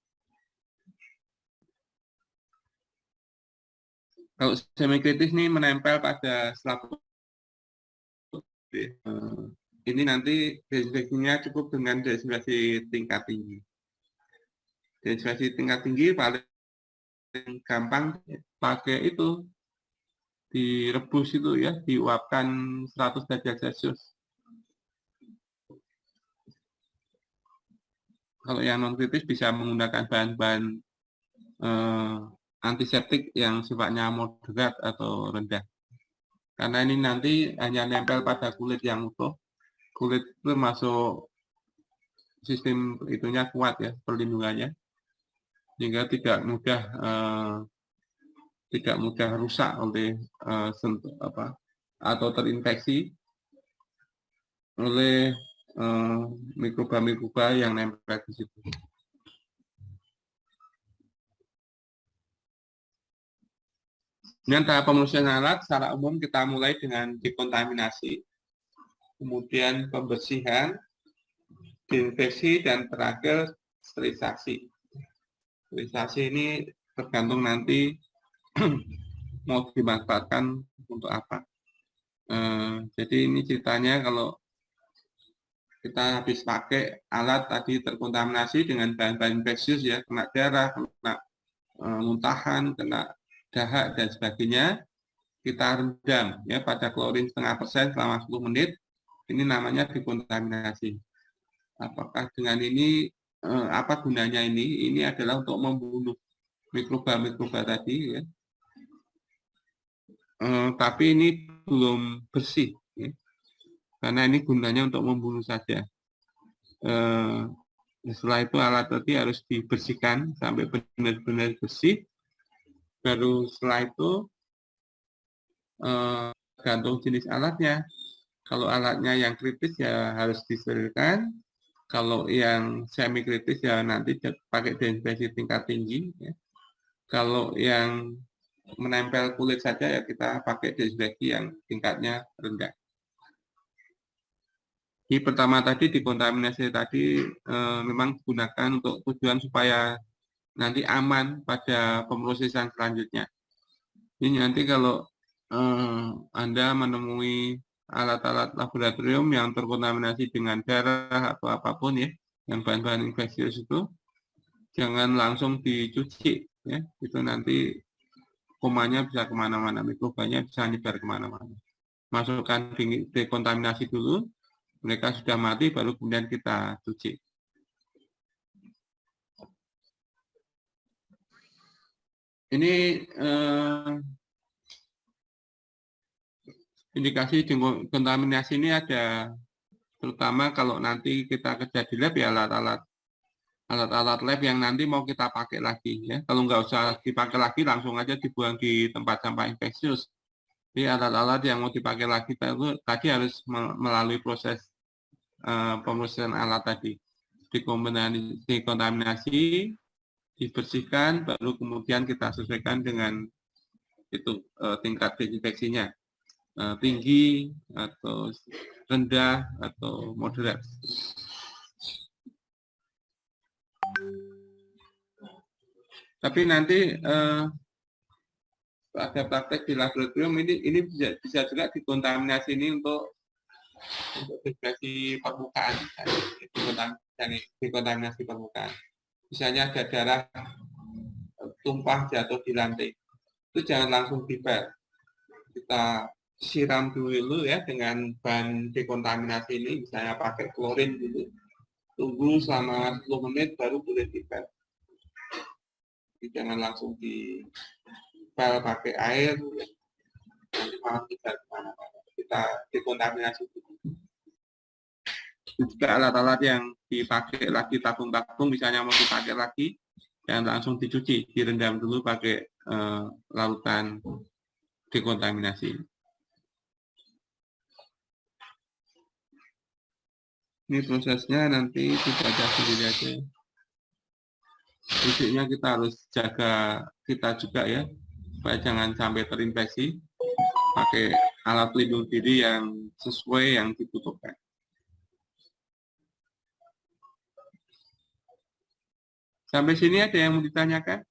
Kalau semi kritis ini menempel pada selaput. Ini nanti desinfeksinya cukup dengan desinfeksi tingkat tinggi. Desinfeksi tingkat tinggi paling gampang pakai itu direbus itu ya, diuapkan 100 derajat Celcius. Kalau yang non kritis bisa menggunakan bahan-bahan antiseptik yang sifatnya moderat atau rendah. Karena ini nanti hanya nempel pada kulit yang utuh. Kulit itu masuk sistem itunya kuat ya, perlindungannya, sehingga tidak mudah rusak oleh atau terinfeksi oleh mikroba-mikroba yang nempel di situ. Dengan tahap pembersihan alat, secara umum kita mulai dengan dekontaminasi, kemudian pembersihan, desinfeksi, dan terakhir sterilisasi. Sterilisasi ini tergantung nanti mau dimanfaatkan untuk apa. Jadi ini ceritanya kalau kita habis pakai alat tadi terkontaminasi dengan bahan-bahan infeksius ya, kena darah, kena muntahan, kena dahak dan sebagainya, kita rendam ya pada klorin 0,5% selama 10 menit. Ini namanya dekontaminasi. Apakah dengan ini apa gunanya ini? Ini adalah untuk membunuh mikroba-mikroba tadi, ya. Tapi ini belum bersih, ya. Karena ini gunanya untuk membunuh saja. Setelah itu alat tadi harus dibersihkan sampai benar-benar bersih. Baru setelah itu gantung jenis alatnya. Kalau alatnya yang kritis ya harus disterilkan. Kalau yang semi kritis ya nanti pakai desinfeksi tingkat tinggi. Ya. Kalau yang menempel kulit saja ya kita pakai desinfeksi yang tingkatnya rendah. Di pertama tadi dikontaminasi tadi memang digunakan untuk tujuan supaya nanti aman pada pemrosesan selanjutnya. Ini nanti kalau Anda menemui alat-alat laboratorium yang terkontaminasi dengan darah atau apapun ya, yang bahan-bahan infeksius itu, jangan langsung dicuci ya, itu nanti kumannya bisa kemana-mana, mikrobanya bisa nyebar kemana-mana. Masukkan dekontaminasi dulu, mereka sudah mati, baru kemudian kita cuci. Ini indikasi kontaminasi ini ada, terutama kalau nanti kita kerja di lab ya alat-alat lab yang nanti mau kita pakai lagi ya. Kalau nggak usah dipakai lagi, langsung aja dibuang di tempat sampah infeksius. Jadi alat-alat yang mau dipakai lagi itu tadi harus melalui proses pemrosesan alat tadi, dikontaminasi, dibersihkan, baru kemudian kita sesuaikan dengan itu tingkat desinfeksinya, tinggi atau rendah atau moderat. Tapi nanti ada praktek di laboratorium ini bisa juga dikontaminasi ini untuk desinfeksi permukaan, dekontaminasi permukaan. Misalnya ada darah tumpah jatuh di lantai, itu jangan langsung dipel. Kita siram dulu ya dengan bahan dekontaminasi ini, misalnya pakai klorin dulu. Tunggu selama 10 menit baru boleh dipel. Jadi jangan langsung dipel pakai air, ya. Nanti malah tidak kemana-mana. Kita dekontaminasi dulu. Juga alat-alat yang dipakai lagi, tabung-tabung misalnya mau dipakai lagi, jangan langsung dicuci, direndam dulu pakai larutan dekontaminasi. Ini prosesnya nanti dibaca sendiri aja. Prinsipnya kita harus jaga kita juga ya, supaya jangan sampai terinfeksi, pakai alat pelindung diri yang sesuai yang dibutuhkan. Sampai sini ada yang mau ditanyakan?